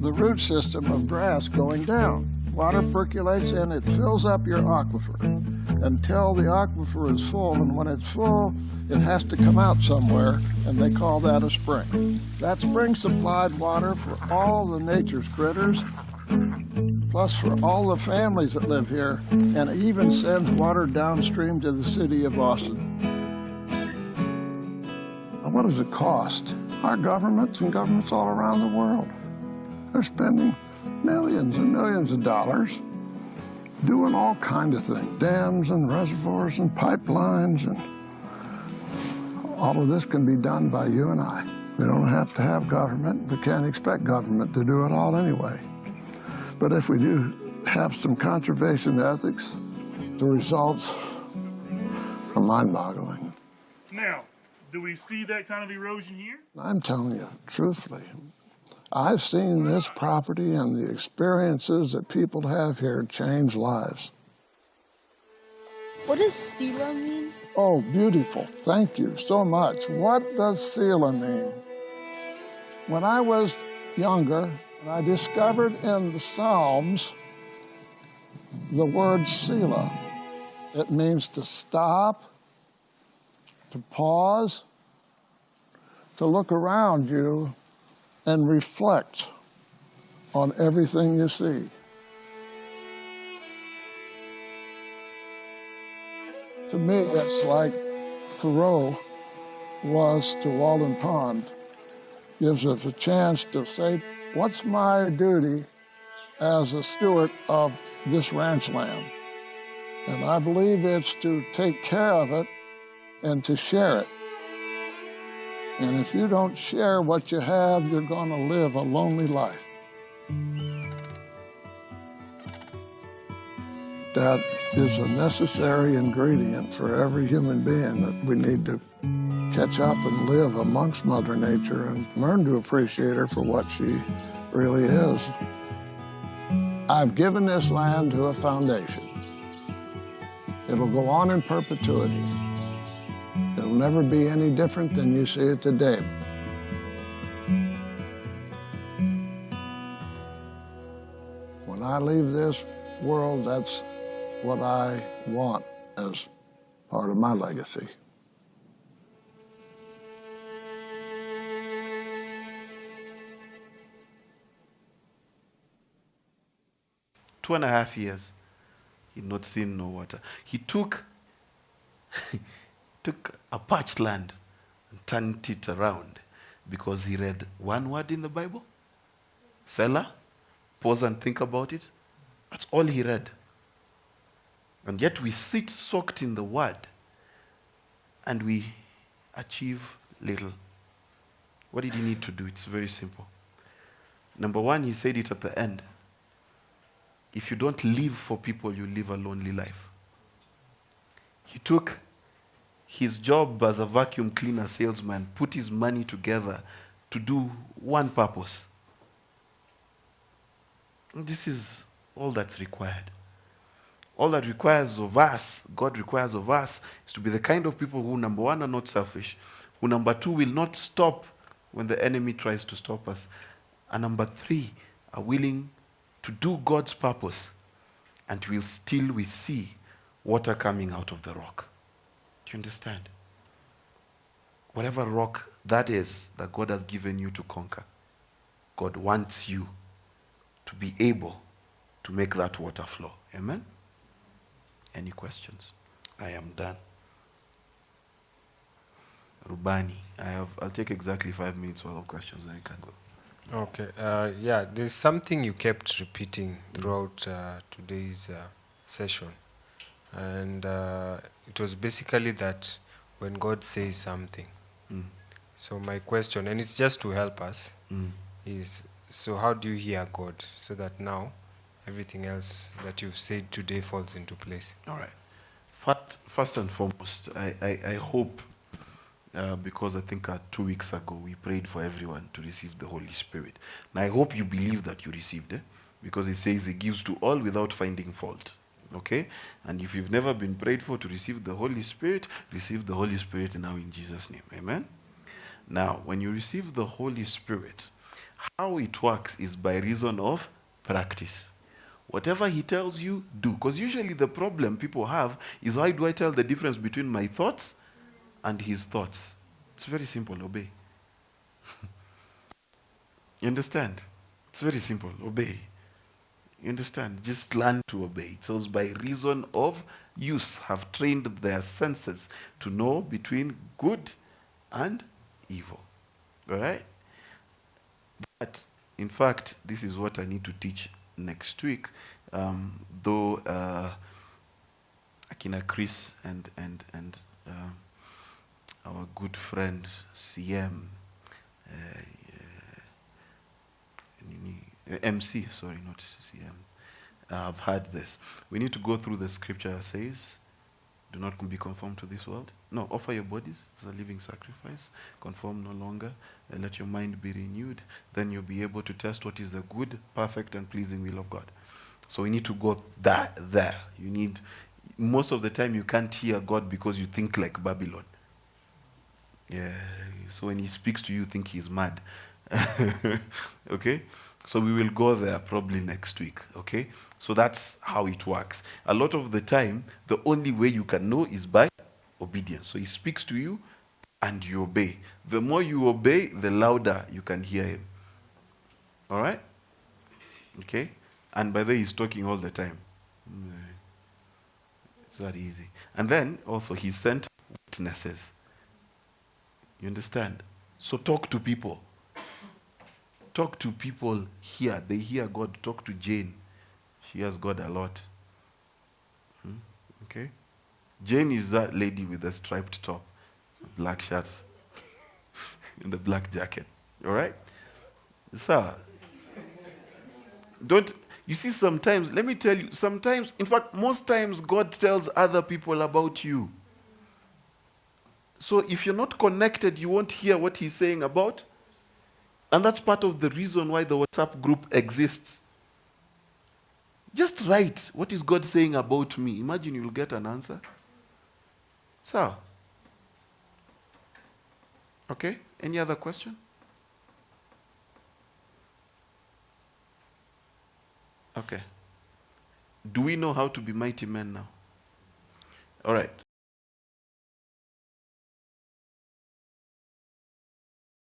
Speaker 9: the root system of grass going down. Water percolates in, it fills up your aquifer until the aquifer is full, and when it's full, it has to come out somewhere, and they call that a spring. That spring supplied water for all the nature's critters, plus for all the families that live here, and even sends water downstream to the city of Boston. Now, what does it cost? Our governments and governments all around the world, they're spending millions and millions of dollars doing all kinds of things, dams and reservoirs and pipelines, and all of this can be done by you and I. We don't have to have government. We can't expect government to do it all anyway. But if we do have some conservation ethics, the results are mind-boggling.
Speaker 10: Now, do we see that kind of erosion here?
Speaker 9: I'm telling you, truthfully, I've seen this property and the experiences that people have here change lives.
Speaker 11: What does Sila mean?
Speaker 9: Oh, beautiful. Thank you so much. What does Selah mean? When I was younger, I discovered in the Psalms the word Selah. It means to stop, to pause, to look around you and reflect on everything you see. To me, it's like Thoreau was to Walden Pond. Gives us a chance to say, what's my duty as a steward of this ranch land? And I believe it's to take care of it and to share it. And if you don't share what you have, you're going to live a lonely life. That is a necessary ingredient for every human being, that we need to catch up and live amongst Mother Nature and learn to appreciate her for what she really is. I've given this land to a foundation. It'll go on in perpetuity. It'll never be any different than you see it today. When I leave this world, that's what I want as part of my legacy.
Speaker 1: Two and a half years, he'd not seen no water. He took a parched land and turned it around because he read one word in the Bible, Selah, pause and think about it. That's all he read. And yet we sit soaked in the word and we achieve little. What did he need to do? It's very simple. Number one, he said it at the end. If you don't live for people, you live a lonely life. He took his job as a vacuum cleaner salesman, put his money together to do one purpose. And this is all that's required. All that requires of us, God requires of us, is to be the kind of people who, number one, are not selfish, who, number two, will not stop when the enemy tries to stop us, and number three, are willing to do God's purpose, and we see water coming out of the rock. Do you understand? Whatever rock that is that God has given you to conquer, God wants you to be able to make that water flow. Amen? Any questions? I am done. Rubani, I'll take exactly 5 minutes worth of questions, then you can go.
Speaker 12: Okay. Yeah, there's something you kept repeating throughout today's session. And it was basically that when God says something. So my question, and it's just to help us, is, so how do you hear God? So that now everything else that you've said today falls into place.
Speaker 1: All right. First and foremost, I hope, because I think 2 weeks ago we prayed for everyone to receive the Holy Spirit. Now I hope you believe that you received it, because it says He gives to all without finding fault. Okay? And if you've never been prayed for to receive the Holy Spirit, receive the Holy Spirit now in Jesus' name. Amen? Now, when you receive the Holy Spirit, how it works is by reason of practice. Whatever He tells you, do. Because usually the problem people have is, why do I tell the difference between my thoughts and His thoughts? It's very simple, obey. You understand? It's very simple, obey. You understand? Just learn to obey. So it's by reason of use, have trained their senses to know between good and evil. All right? But, in fact, this is what I need to teach next week. Though Akina Chris and our good friend CM, MC, sorry, not CM, have had this. We need to go through the scripture that says, Do not be conformed to this world. No, offer your bodies as a living sacrifice. Conform no longer. And let your mind be renewed. Then you'll be able to test what is the good, perfect, and pleasing will of God. So we need to go there. You need, most of the time you can't hear God because you think like Babylon. Yeah. So when he speaks to you, think he's mad. Okay? So we will go there probably next week. Okay? So that's how it works. A lot of the time, the only way you can know is by obedience. So he speaks to you and you obey. The more you obey, the louder you can hear him. All right? Okay? And by the way, he's talking all the time. It's that easy. And then also he sent witnesses. You understand? So talk to people. Talk to people here. They hear God. Talk to Jane. She hears God a lot. Okay? Jane is that lady with the striped top, black shirt, and the black jacket. All right? Sir, don't, you see, sometimes, let me tell you, sometimes, in fact, most times, God tells other people about you. So if you're not connected, you won't hear what he's saying about. And that's part of the reason why the WhatsApp group exists. Just write, what is God saying about me? Imagine you'll get an answer. So, okay, any other question? Okay. Do we know how to be mighty men now? All right.